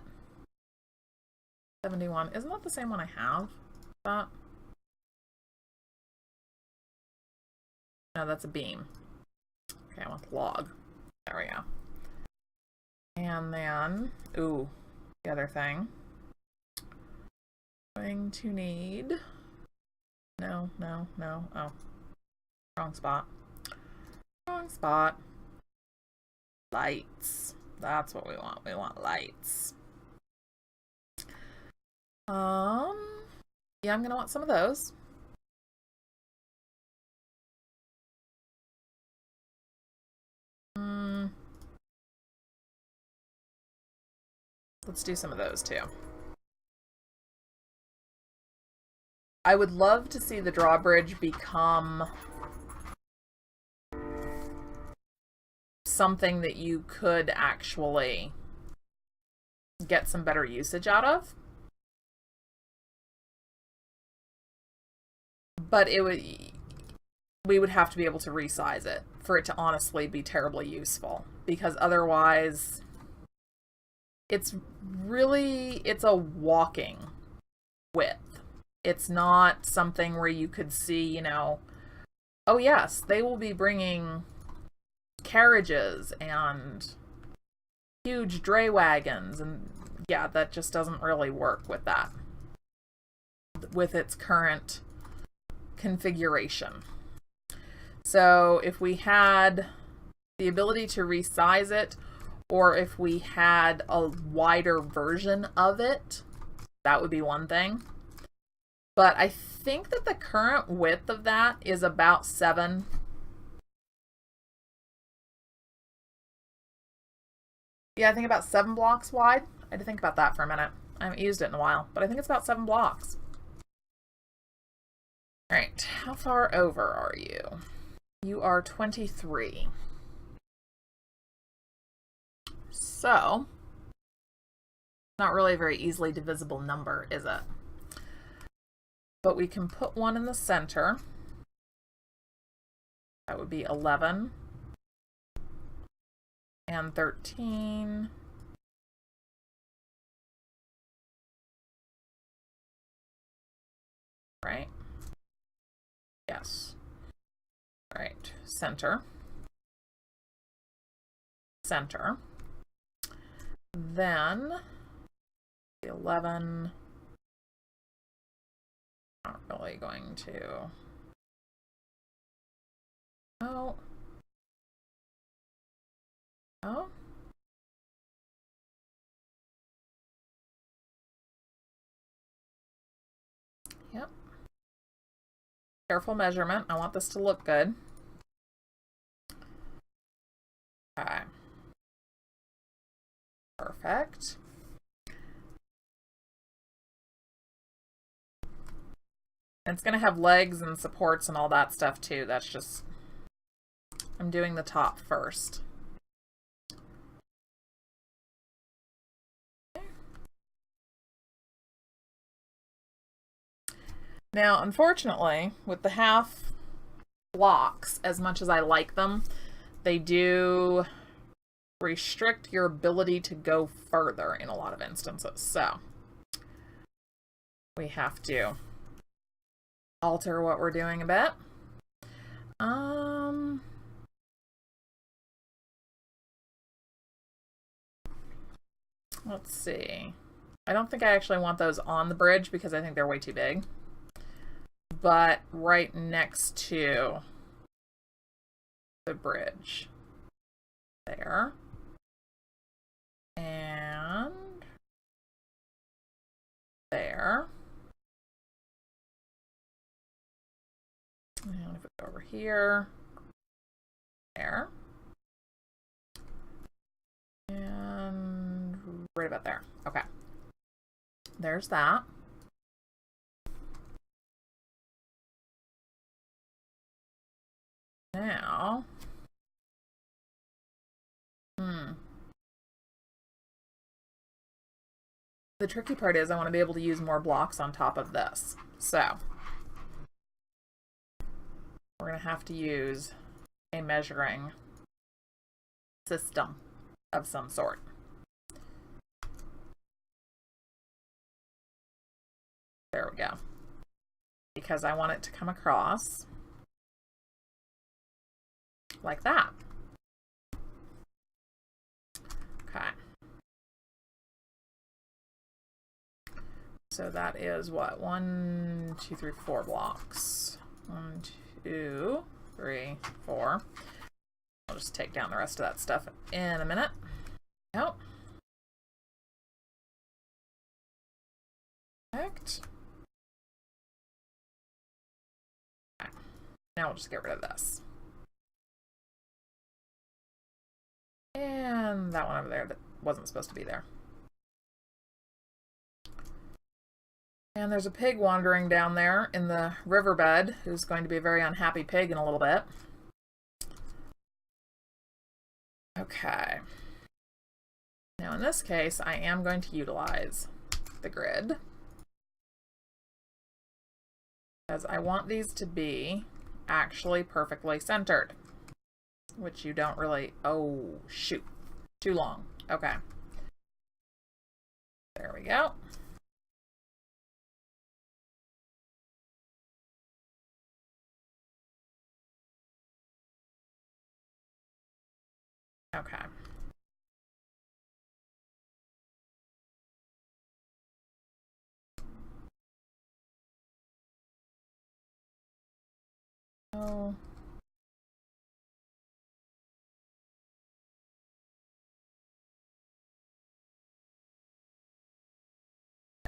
71. Isn't that the same one I have? That? No, that's a beam. Okay, I want the log. There we go. And then, ooh, the other thing. Going to need... No. Oh. Wrong spot. Wrong spot. Lights. That's what we want. We want lights. Yeah, I'm gonna want some of those. Let's do some of those too. I would love to see the drawbridge become something that you could actually get some better usage out of. But we would have to be able to resize it for it to honestly be terribly useful, because otherwise it's a walking width. It's not something where you could see, you know, oh yes, they will be bringing carriages and huge dray wagons, and yeah, that just doesn't really work with that, with its current configuration. So if we had the ability to resize it, or if we had a wider version of it, that would be one thing. But I think that the current width of that is about 7. Yeah, I think about 7 blocks wide. I had to think about that for a minute. I haven't used it in a while, but I think it's about 7 blocks. All right, how far over are you? You are 23. So, not really a very easily divisible number, is it? But we can put one in the center. That would be 11. And 13. Right? Yes. All right, center. Center. Then 11. Not really going to. Oh. Oh. Yep. Careful measurement. I want this to look good. Okay. Perfect. And it's going to have legs and supports and all that stuff too. That's just... I'm doing the top first. Now, unfortunately, with the half blocks, as much as I like them, they do restrict your ability to go further in a lot of instances. So we have to alter what we're doing a bit. let's see. I don't think I actually want those on the bridge because I think they're way too big. But right next to the bridge. There. And there. And if we go over here, there. And right about there. Okay. There's that. Now, the tricky part is I want to be able to use more blocks on top of this. So, we're going to have to use a measuring system of some sort. There we go. Because I want it to come across like that. Okay. So that is what? 1, 2, 3, 4 blocks. 1, 2, 3, 4. I'll just take down the rest of that stuff in a minute. Nope. Perfect. Okay. Now we'll just get rid of this. And that one over there that wasn't supposed to be there. And there's a pig wandering down there in the riverbed who's going to be a very unhappy pig in a little bit. Okay. Now in this case, I am going to utilize the grid, because I want these to be actually perfectly centered, which you don't really, oh shoot, too long. Okay. There we go. Okay. Oh.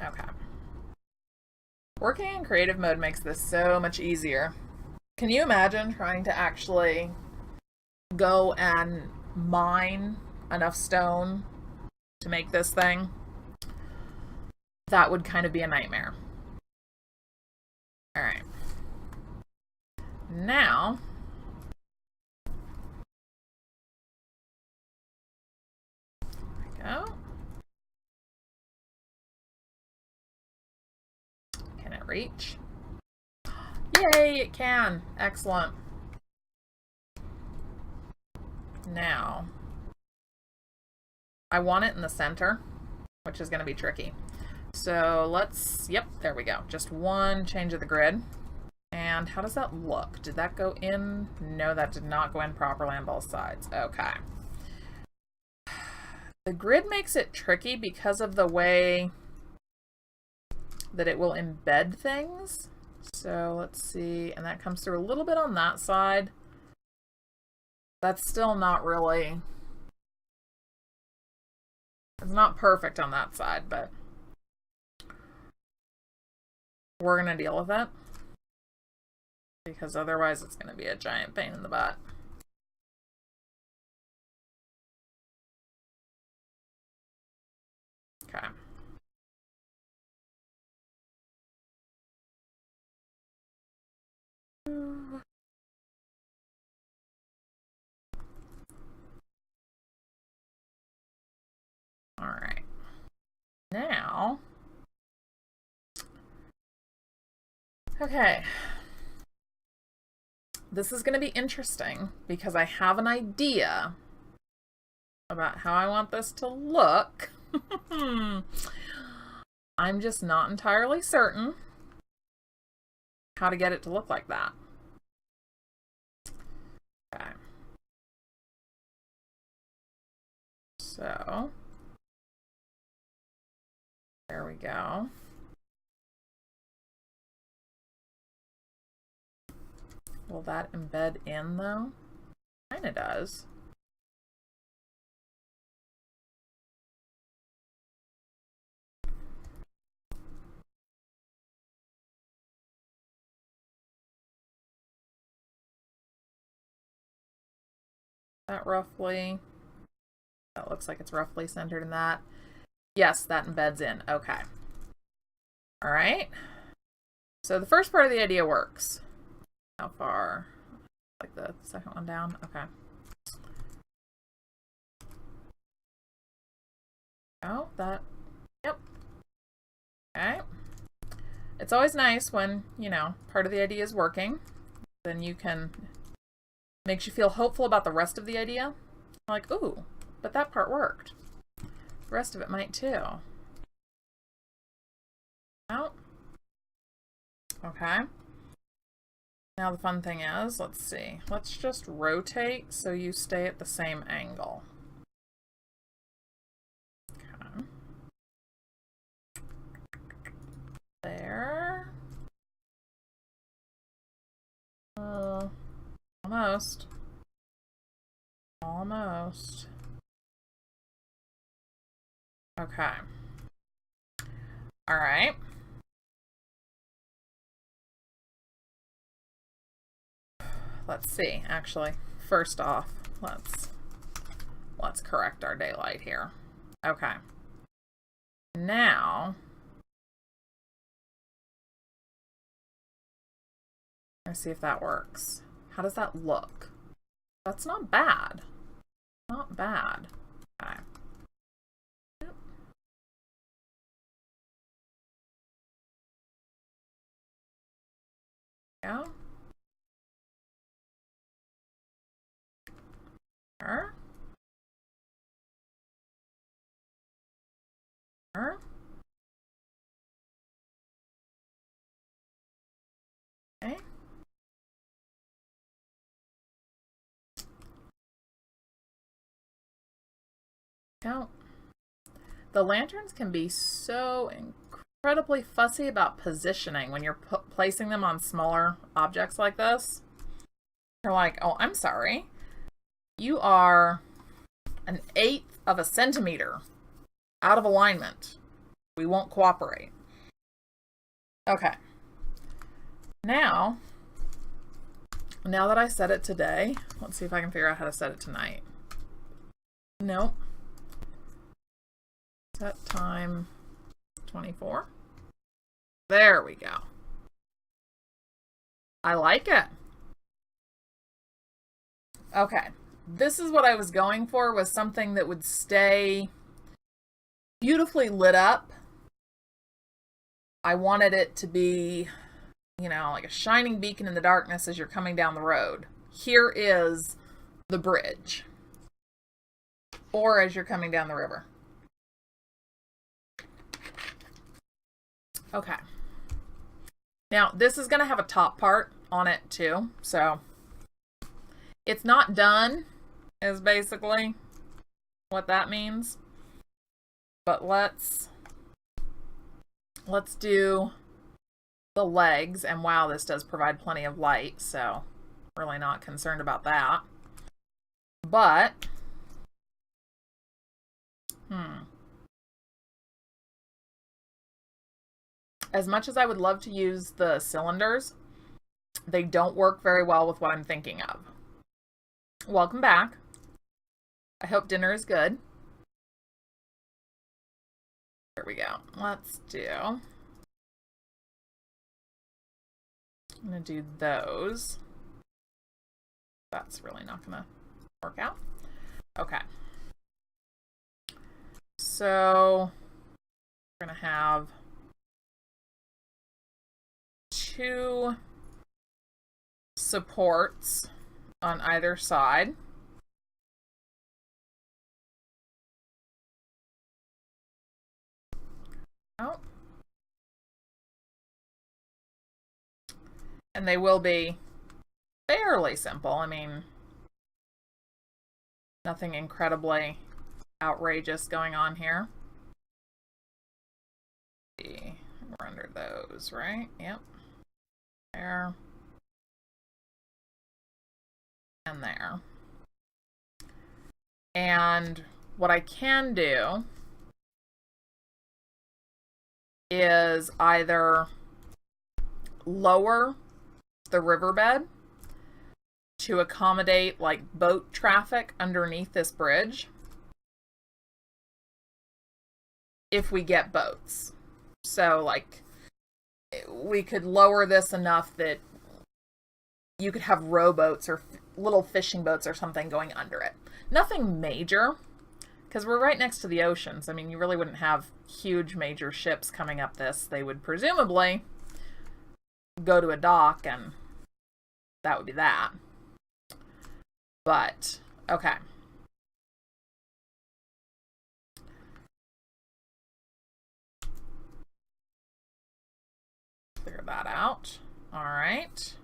Okay. Working in creative mode makes this so much easier. Can you imagine trying to actually go and mine enough stone to make this thing? That would kind of be a nightmare. All right. Now, there we go. Can it reach? Yay, it can. Excellent. Now, I want it in the center, which is going to be tricky. So let's, yep, there we go. Just one change of the grid. And how does that look? Did that go in? No, that did not go in properly on both sides. Okay. The grid makes it tricky because of the way that it will embed things. So let's see, and that comes through a little bit on that side. That's still not really, it's not perfect on that side, but we're gonna deal with it, because otherwise it's gonna be a giant pain in the butt. Okay. All right. Now, okay. This is going to be interesting because I have an idea about how I want this to look. I'm just not entirely certain how to get it to look like that. Okay. So, There we go. Will that embed in though? Kinda does. That roughly, that looks like it's roughly centered in that. Yes, that embeds in. Okay. All right. So the first part of the idea works. How far? Like the second one down? Okay. Oh, that, yep. Okay. It's always nice when, you know, part of the idea is working. Then you can, makes you feel hopeful about the rest of the idea. Like, ooh, but that part worked. The rest of it might too. Out. Okay. Now the fun thing is, let's see. Let's just rotate so you stay at the same angle. Okay. There. Almost. Almost. Okay. All right. Let's see. Actually, first off, let's correct our daylight here. Okay. Now, let's see if that works. How does that look? That's not bad. Not bad. Okay. Yeah. Sure. Sure. Okay. Now, the lanterns can be so incredibly fussy about positioning when you're placing them on smaller objects like this. You're like, oh, I'm sorry. You are 1/8 of a centimeter out of alignment. We won't cooperate. Okay. Now that I set it today, let's see if I can figure out how to set it tonight. Nope. Set time 24. There we go. I like it. Okay. This is what I was going for, was something that would stay beautifully lit up. I wanted it to be, you know, like a shining beacon in the darkness as you're coming down the road. Here is the bridge. Or as you're coming down the river. Okay. Now, this is going to have a top part on it too, so it's not done, is basically what that means. But let's do the legs, and wow, this does provide plenty of light, so really not concerned about that. But as much as I would love to use the cylinders, they don't work very well with what I'm thinking of. Welcome back. I hope dinner is good. There we go. Let's do, I'm gonna do those. That's really not gonna work out. Okay. So we're gonna have 2 supports on either side. Oh. And they will be fairly simple. I mean, nothing incredibly outrageous going on here. We're under those, right? Yep. There. And there. And what I can do is either lower the riverbed to accommodate like boat traffic underneath this bridge if we get boats. So like we could lower this enough that you could have rowboats or little fishing boats or something going under it. Nothing major, because we're right next to the oceans. I mean, you really wouldn't have huge major ships coming up this. They would presumably go to a dock and that would be that. But, okay. Figure that out. All right.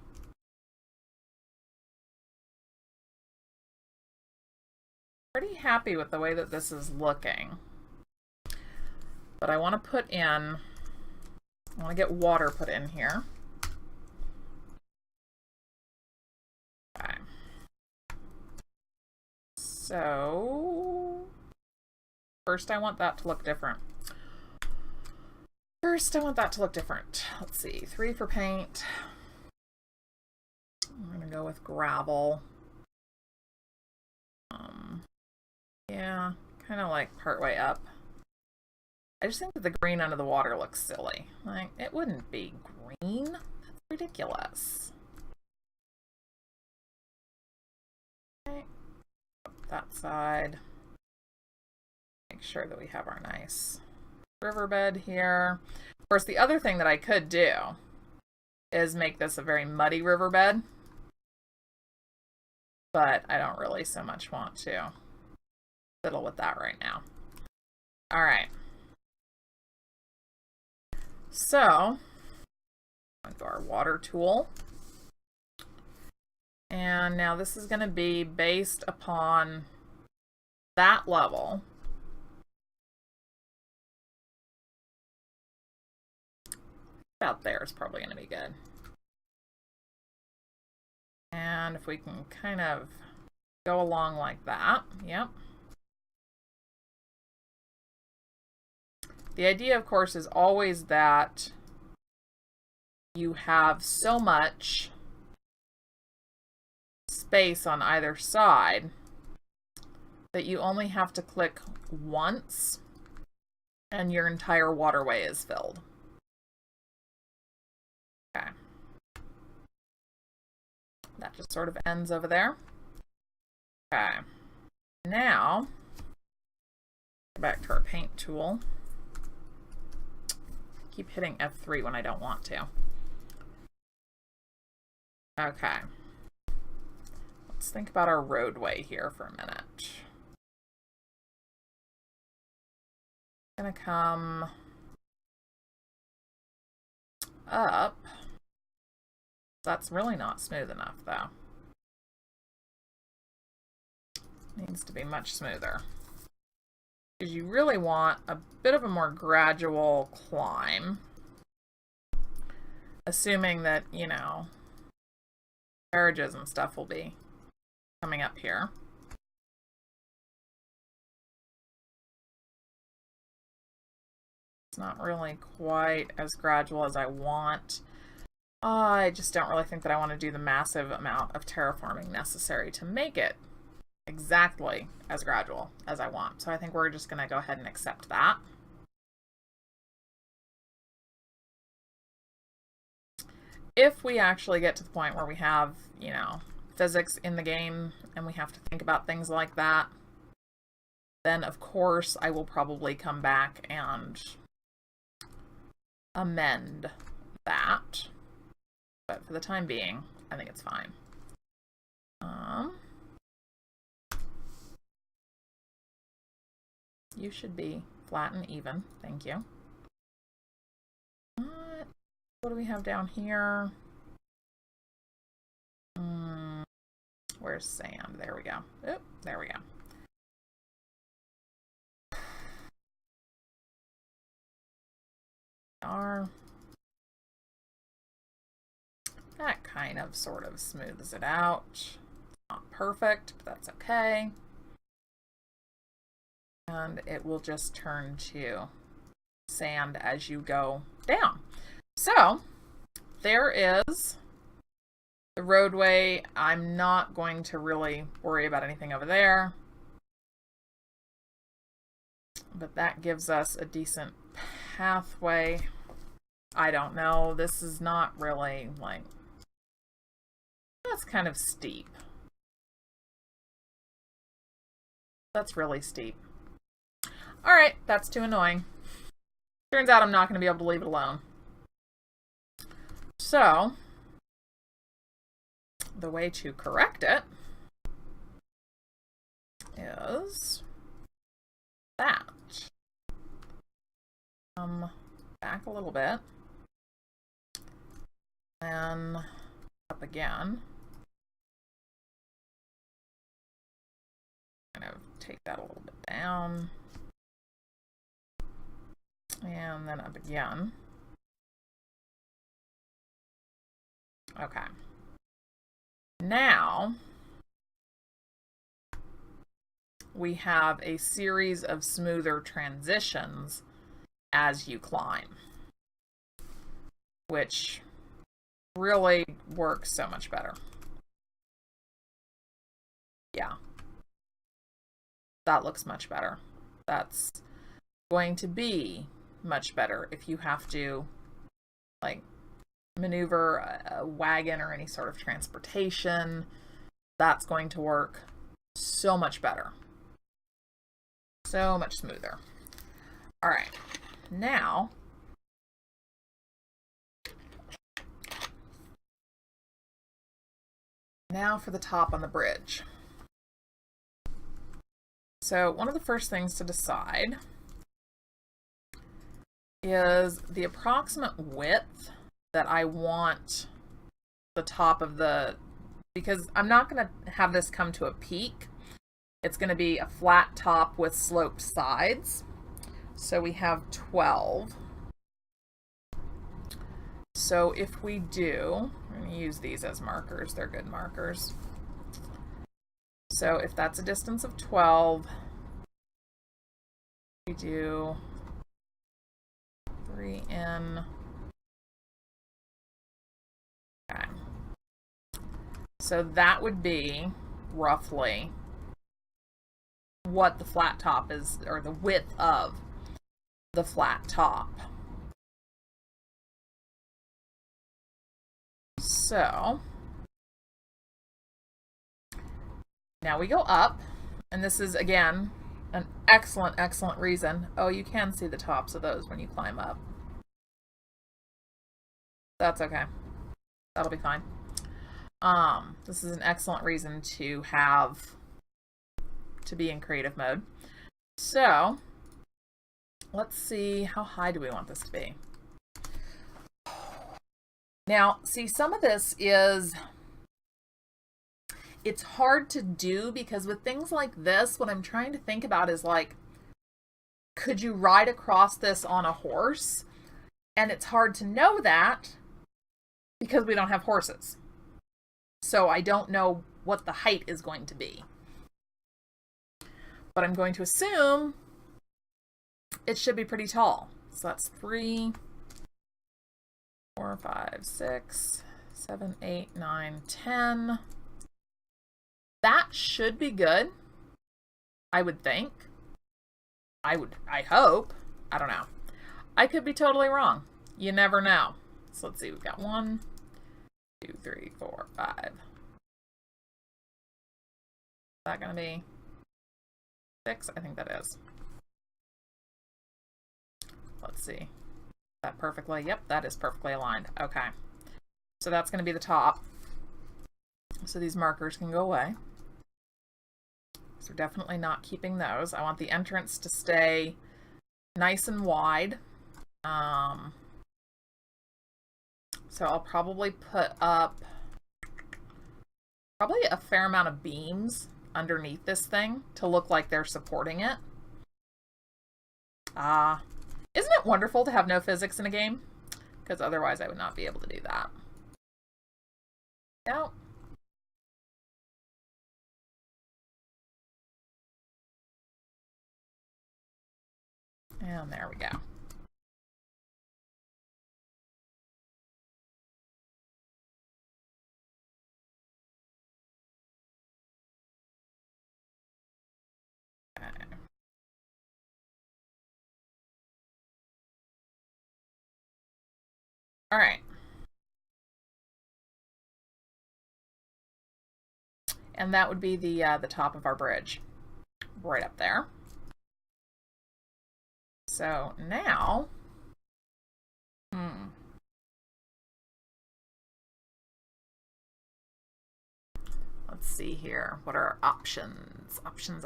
Pretty happy with the way that this is looking. But I want to put in, I want to get water put in here. Okay. So, first I want that to look different. Let's see, 3 for paint. I'm gonna go with gravel. Yeah, kind of like partway up. I just think that the green under the water looks silly. Like, it wouldn't be green. That's ridiculous. Okay. That side. Make sure that we have our nice riverbed here. Of course, the other thing that I could do is make this a very muddy riverbed. But I don't really so much want to fiddle with that right now. All right. So, onto our water tool. And now this is going to be based upon that level. About there is probably going to be good. And if we can kind of go along like that, yep. The idea, of course, is always that you have so much space on either side that you only have to click once and your entire waterway is filled. Okay. That just sort of ends over there. Okay. Now, go back to our paint tool. Keep hitting F3 when I don't want to. Okay. Let's think about our roadway here for a minute. Gonna come up. That's really not smooth enough, though. Needs to be much smoother. Because you really want a bit of a more gradual climb. Assuming that, you know, carriages and stuff will be coming up here. It's not really quite as gradual as I want. I just don't really think that I want to do the massive amount of terraforming necessary to make it exactly as gradual as I want. So I think we're just going to go ahead and accept that. If we actually get to the point where we have, you know, physics in the game and we have to think about things like that, then of course I will probably come back and amend that. But for the time being, I think it's fine. You should be flat and even. Thank you. What do we have down here? Where's sand? There we go. Oop, there we go. That kind of sort of smooths it out. Not perfect, but that's okay. And it will just turn to sand as you go down. So there is the roadway. I'm not going to really worry about anything over there, but that gives us a decent pathway. I don't know. This is not really like, that's kind of steep. That's really steep. All right, that's too annoying. Turns out I'm not going to be able to leave it alone. So the way to correct it is that. Back a little bit. And up again. Kind of take that a little bit down. And then up again. Okay. Now we have a series of smoother transitions as you climb, which really works so much better. Yeah. That looks much better. That's going to be much better if you have to like maneuver a wagon or any sort of transportation. That's going to work so much better. So much smoother. All right. Now for the top on the bridge. So one of the first things to decide is the approximate width that I want the top of the, because I'm not going to have this come to a peak. It's going to be a flat top with sloped sides. So we have 12. So if we do, I'm going to use these as markers. They're good markers. So if that's a distance of 12, we do 3 in. Okay. So that would be roughly what the flat top is, or the width of the flat top. So now we go up, and this is again an excellent reason. Oh, you can see the tops of those when you climb up. That's okay. That'll be fine. This is an excellent reason to be in creative mode. So let's see, how high do we want this to be? Now, see, some of this it's hard to do because with things like this, what I'm trying to think about is like, could you ride across this on a horse? And it's hard to know that because we don't have horses. So I don't know what the height is going to be. But I'm going to assume it should be pretty tall. So that's 3, 4, 5, 6, 7, 8, 9, 10. That should be good, I would think. I hope. I don't know. I could be totally wrong. You never know. So let's see, we've got 1, 2, 3, 4, 5. Is that going to be 6? I think that is. Let's see. Is that perfectly? Yep, that is perfectly aligned. Okay. So that's going to be the top. So these markers can go away. So we're definitely not keeping those. I want the entrance to stay nice and wide. So I'll probably put up probably a fair amount of beams underneath this thing to look like they're supporting it. Isn't it wonderful to have no physics in a game? Because otherwise I would not be able to do that. No. And there we go. Okay. All right. And that would be the top of our bridge, right up there. So now, let's see here. What are our options? Options.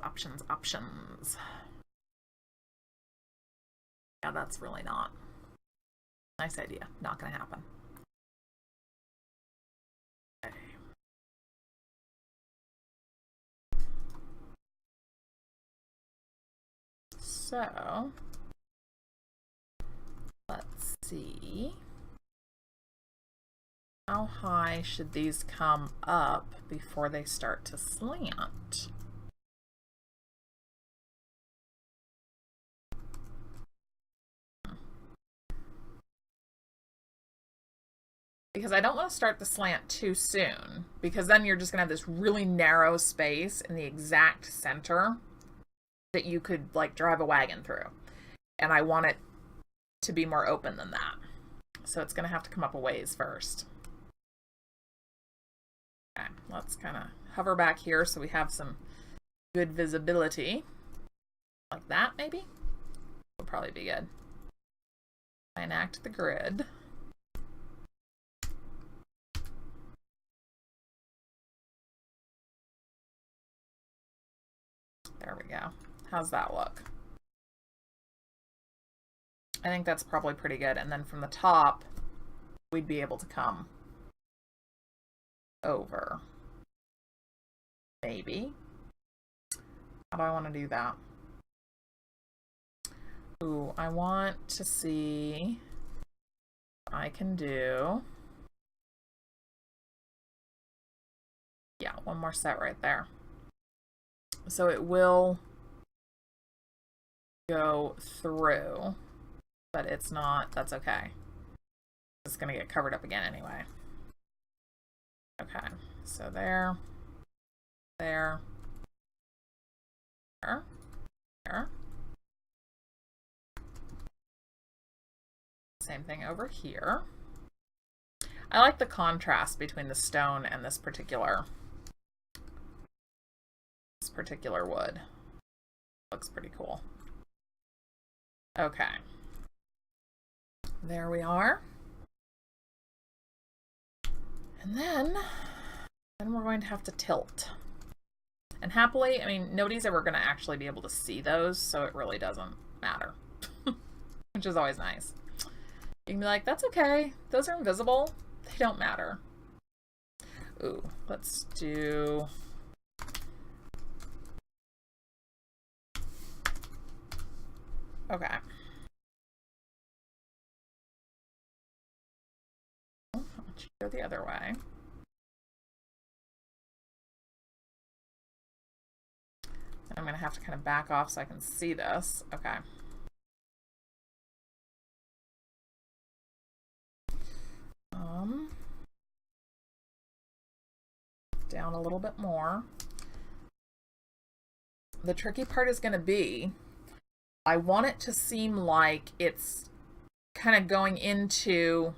Yeah, that's really not. Nice idea. Not going to happen. Okay. So, let's see. How high should these come up before they start to slant? Because I don't want to start the slant too soon, because then you're just going to have this really narrow space in the exact center that you could like drive a wagon through. And I want it to be more open than that. So it's going to have to come up a ways first. Okay, let's kind of hover back here so we have some good visibility. Like that, maybe? Would probably be good. I enact the grid. There we go. How's that look? I think that's probably pretty good. And then from the top, we'd be able to come over. Maybe. How do I want to do that? Ooh, I want to see what I can do. Yeah, one more set right there. So it will go through, but it's not, that's okay. It's going to get covered up again anyway. Okay, so there, there, there. Same thing over here. I like the contrast between the stone and this particular wood. Looks pretty cool. Okay. There we are. And then we're going to have to tilt. And happily, I mean, nobody's ever going to actually be able to see those, so it really doesn't matter. Which is always nice. You can be like, that's okay. Those are invisible. They don't matter. Ooh, let's do... Okay. I'll let you go the other way. I'm going to have to kind of back off so I can see this. Okay. Down a little bit more. The tricky part is going to be, I want it to seem like it's kind of going into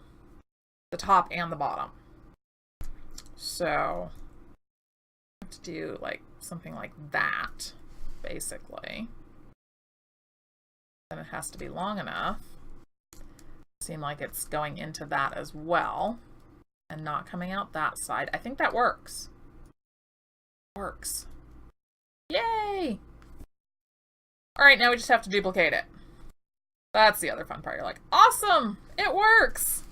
the top and the bottom. So I have to do like something like that, basically. Then it has to be long enough to seem like it's going into that as well and not coming out that side. I think that works. Works. Yay! All right, now we just have to duplicate it. That's the other fun part. You're like, awesome! It works!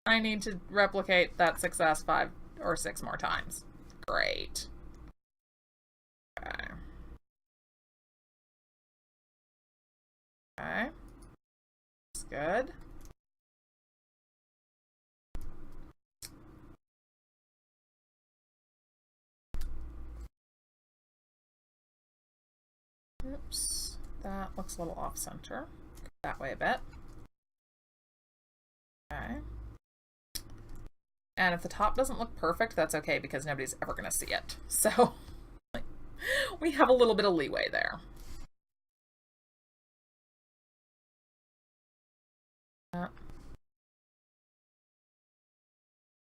I need to replicate that success 5 or 6 more times. Great. Okay. Okay. good. Oops, that looks a little off center. That way a bit. Okay. And if the top doesn't look perfect, that's okay because nobody's ever going to see it. So we have a little bit of leeway there.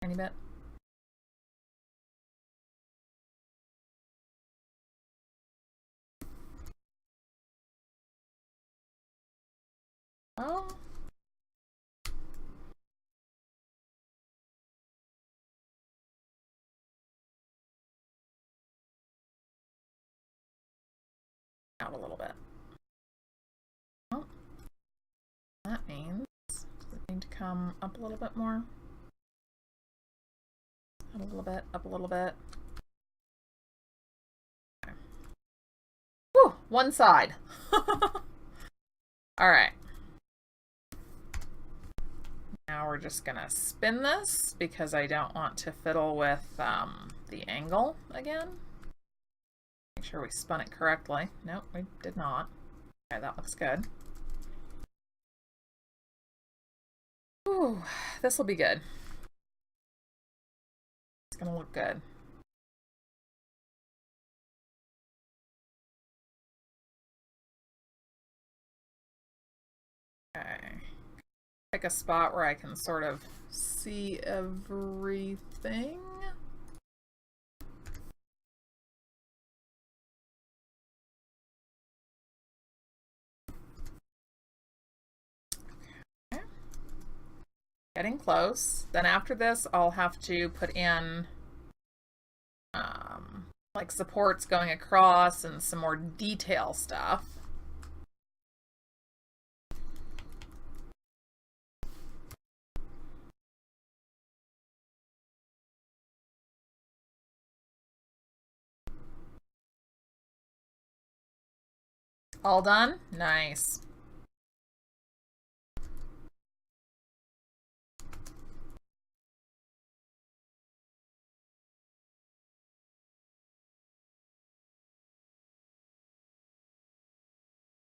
Tiny bit. Oh. Out a little bit. Oh. That means we need to come up a little bit more. Up a little bit, up a little bit. Okay. Whew, one side. All right. Now we're just gonna spin this because I don't want to fiddle with the angle again. Make sure we spun it correctly. Nope, we did not. Okay, that looks good. Ooh, this will be good. It's gonna look good. Okay. Pick a spot where I can sort of see everything. Okay. Getting close. Then after this, I'll have to put in like supports going across and some more detail stuff. All done? Nice.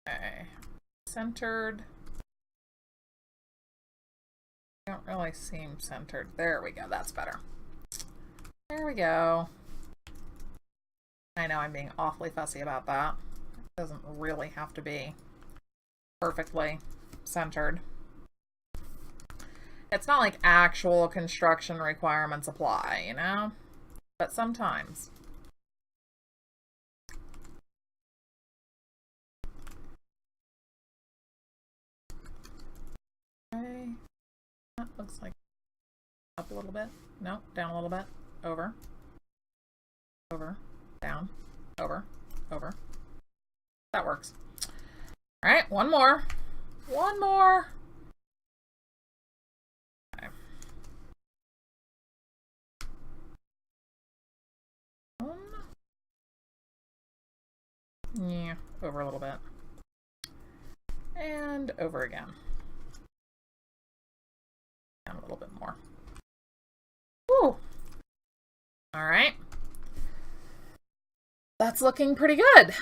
Okay. Centered. Don't really seem centered. There we go. That's better. There we go. I know I'm being awfully fussy about that. It doesn't really have to be perfectly centered. It's not like actual construction requirements apply, you know? But sometimes. Okay. That looks like up a little bit. No, down a little bit. Over. Over. Down. Over. Over. That works. All right, one more. One more. Okay. Yeah, over a little bit. And over again. And a little bit more. Woo! All right. That's looking pretty good.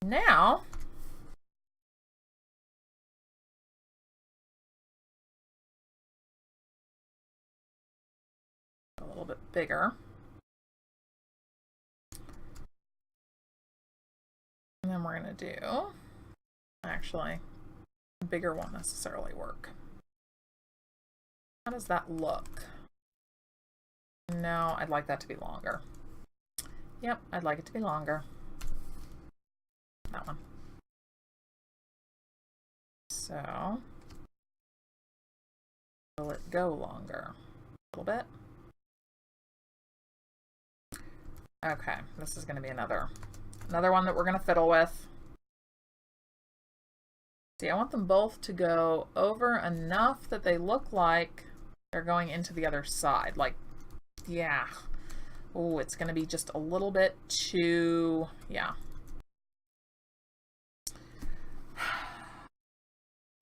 Now, a little bit bigger. And then we're going to do, actually, bigger won't necessarily work. How does that look? No, I'd like that to be longer. Yep, I'd like it to be longer. That one. So, will it go longer? A little bit. Okay, this is going to be another one that we're going to fiddle with. See, I want them both to go over enough that they look like they're going into the other side. Like, yeah. Oh, it's going to be just a little bit too, yeah.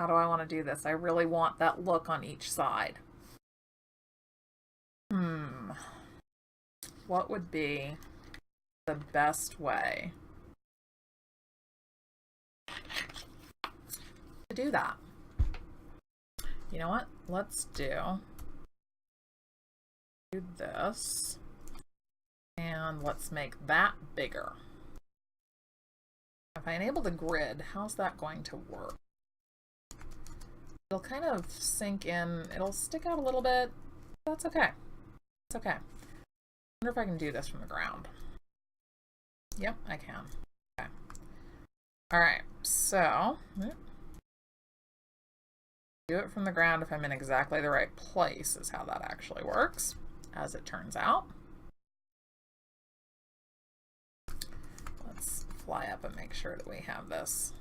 How do I want to do this? I really want that look on each side. What would be the best way to do that? You know what? Let's do this. And let's make that bigger. If I enable the grid, how's that going to work? It'll kind of sink in. It'll stick out a little bit. That's okay. It's okay. I wonder if I can do this from the ground. Yep, I can. Okay. All right, so do it from the ground if I'm in exactly the right place is how that actually works, as it turns out. Let's fly up and make sure that we have this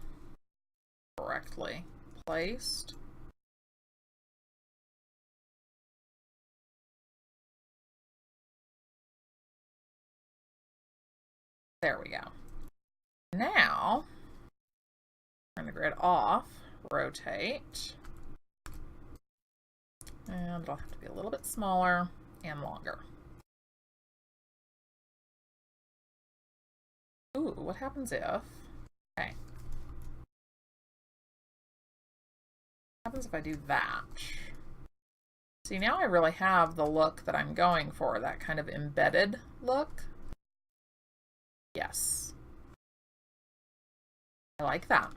correctly placed. There we go. Now, turn the grid off, rotate, and it'll have to be a little bit smaller and longer. Ooh, what happens if, okay. What happens if I do that? See, now I really have the look that I'm going for, that kind of embedded look. Yes. I like that.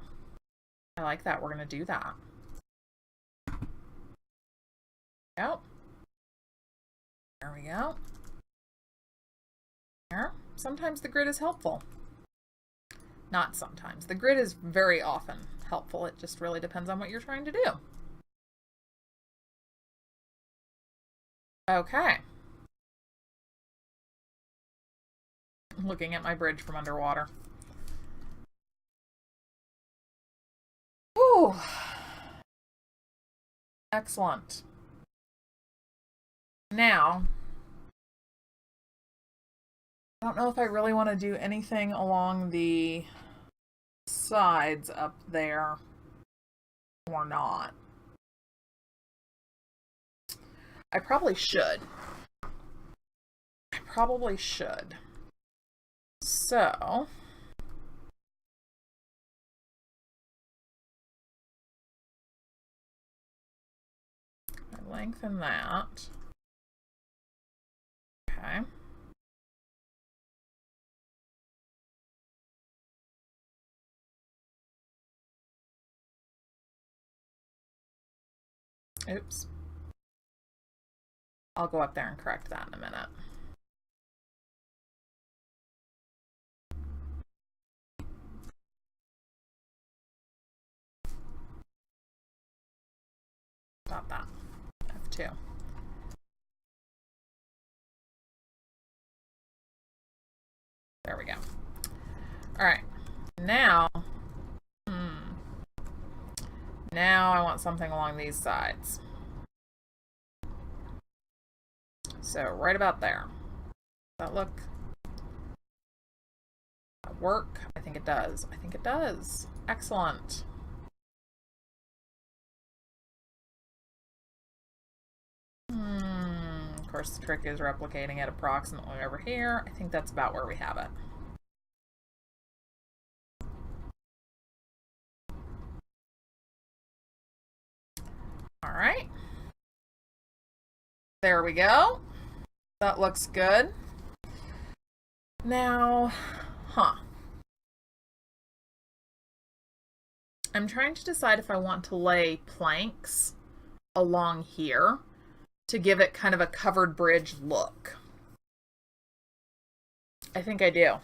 I like that. We're going to do that. Yep. There we go. There. Sometimes the grid is helpful. Not sometimes. The grid is very often helpful. It just really depends on what you're trying to do. Okay. I'm looking at my bridge from underwater. Ooh. Excellent. Now, I don't know if I really want to do anything along the sides up there or not. I probably should. I probably should. So, I lengthen that. Okay. Oops. I'll go up there and correct that in a minute. Stop that. F2. There we go. All right. Now, now I want something along these sides. So right about there. Does that look? Does that work? I think it does. I think it does. Excellent. Of course, the trick is replicating it approximately over here. I think that's about where we have it. All right. There we go. That looks good. Now, I'm trying to decide if I want to lay planks along here to give it kind of a covered bridge look. I think I do.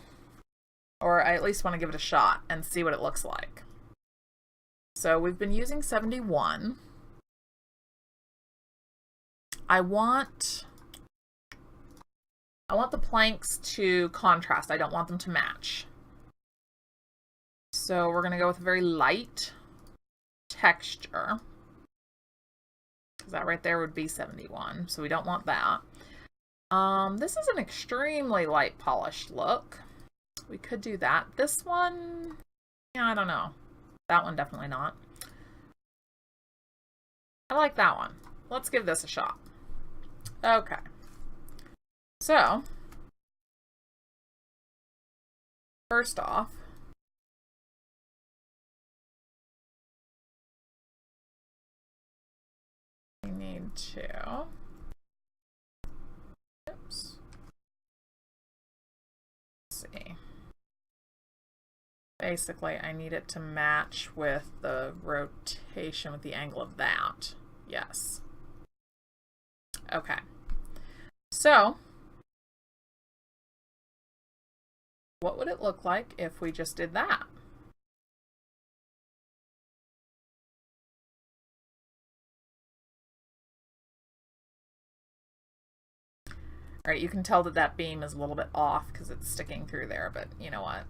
Or I at least want to give it a shot and see what it looks like. So we've been using 71. I want the planks to contrast. I don't want them to match. So we're going to go with a very light texture. That right there would be 71, so we don't want that. This is an extremely light polished look. We could do that. This one, yeah, I don't know. That one definitely not. I like that one. Let's give this a shot. Okay. So, first off, we need to, oops, let's see. Basically, I need it to match with the rotation, with the angle of that. Yes. Okay. So, what would it look like if we just did that? All right, you can tell that that beam is a little bit off because it's sticking through there, but you know what?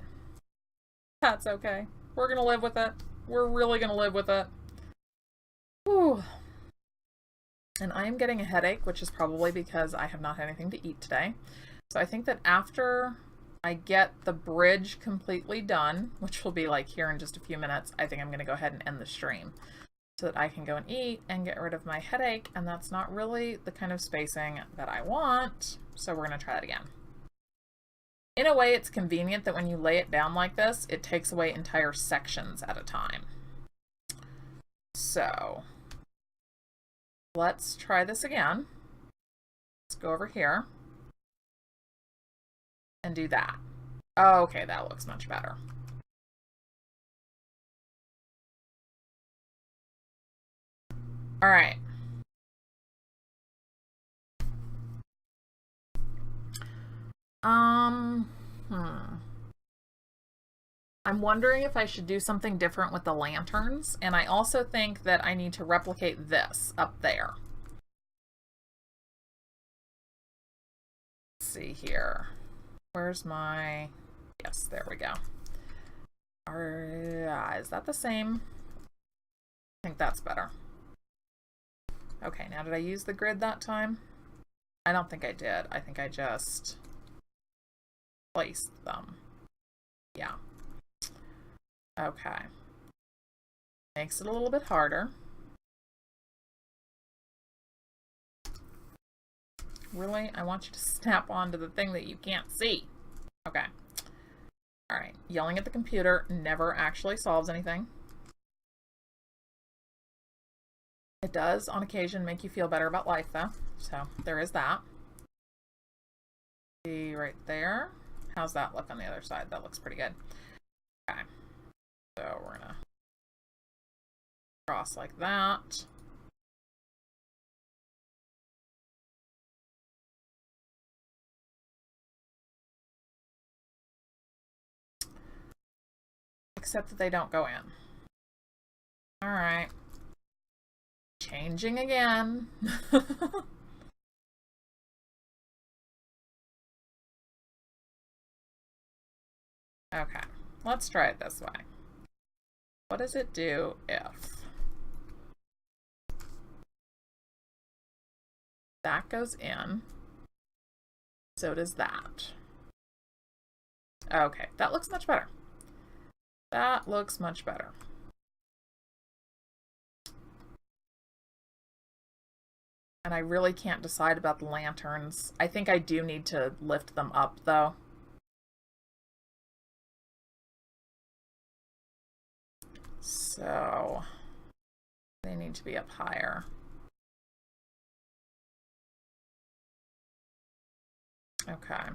That's okay. We're going to live with it. We're really going to live with it. Whew. And I am getting a headache, which is probably because I have not had anything to eat today. So I think that after I get the bridge completely done, which will be like here in just a few minutes, I think I'm going to go ahead and end the stream so that I can go and eat and get rid of my headache. And that's not really the kind of spacing that I want. So we're going to try that again. In a way, it's convenient that when you lay it down like this, it takes away entire sections at a time. So let's try this again. Let's go over here and do that. Oh, okay, that looks much better. All right. I'm wondering if I should do something different with the lanterns, and I also think that I need to replicate this up there. Let's see here. Where's my... Yes, there we go. Is that the same? I think that's better. Okay, now did I use the grid that time? I don't think I did. I think I just placed them. Yeah. Okay. Makes it a little bit harder. Really? I want you to snap onto the thing that you can't see. Okay. All right. Yelling at the computer never actually solves anything. It does, on occasion, make you feel better about life, though. So there is that. See right there. How's that look on the other side? That looks pretty good. Okay. So we're gonna cross like that. Except that they don't go in. All right. Changing again. Okay, let's try it this way. What does it do if that goes in? So does that. Okay, that looks much better. That looks much better. And I really can't decide about the lanterns. I think I do need to lift them up, though. So they need to be up higher. Okay.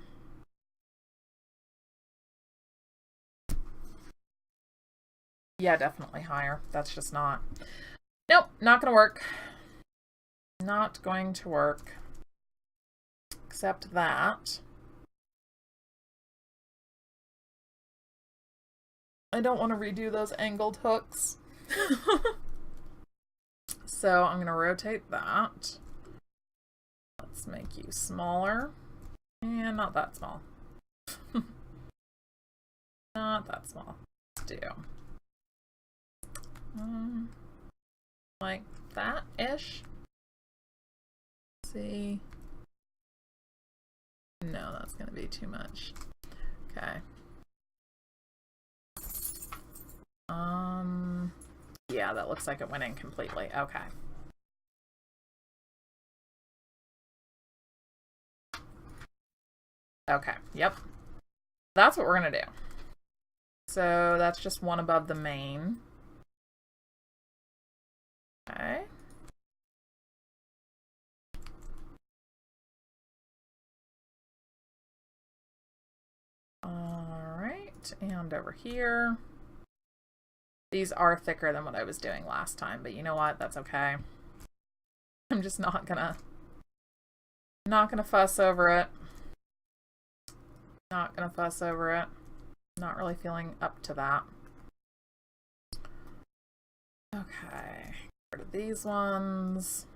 Yeah, definitely higher. That's just not... Nope, not gonna work. Not going to work. Except that I don't want to redo those angled hooks. So I'm going to rotate that. Let's make you smaller. And not that small. Not that small. Let's do like that-ish. See. No, that's going to be too much. Okay. Yeah, that looks like it went in completely. Okay. Okay, yep. That's what we're going to do. So that's just one above the main. Okay. All right, and over here. These are thicker than what I was doing last time, but you know what? That's okay. I'm just not gonna fuss over it. Not gonna fuss over it. Not really feeling up to that. Okay, rid of these ones.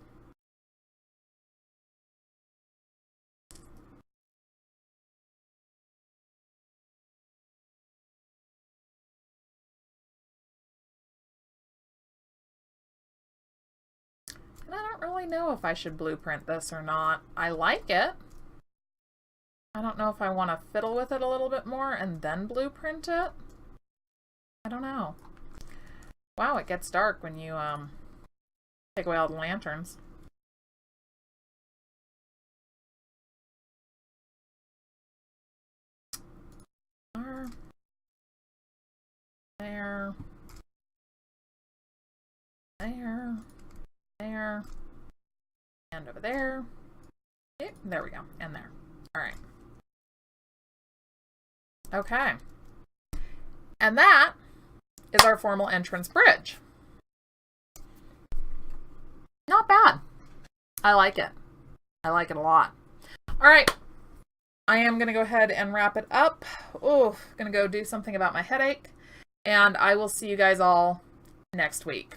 And I don't really know if I should blueprint this or not. I like it. I don't know if I want to fiddle with it a little bit more and then blueprint it. I don't know. Wow, it gets dark when you take away all the lanterns. There. There. There. And over there. Yep, there we go. And there. All right. Okay. And that is our formal entrance bridge. Not bad. I like it. I like it a lot. All right. I am going to go ahead and wrap it up. Oh, going to go do something about my headache. And I will see you guys all next week.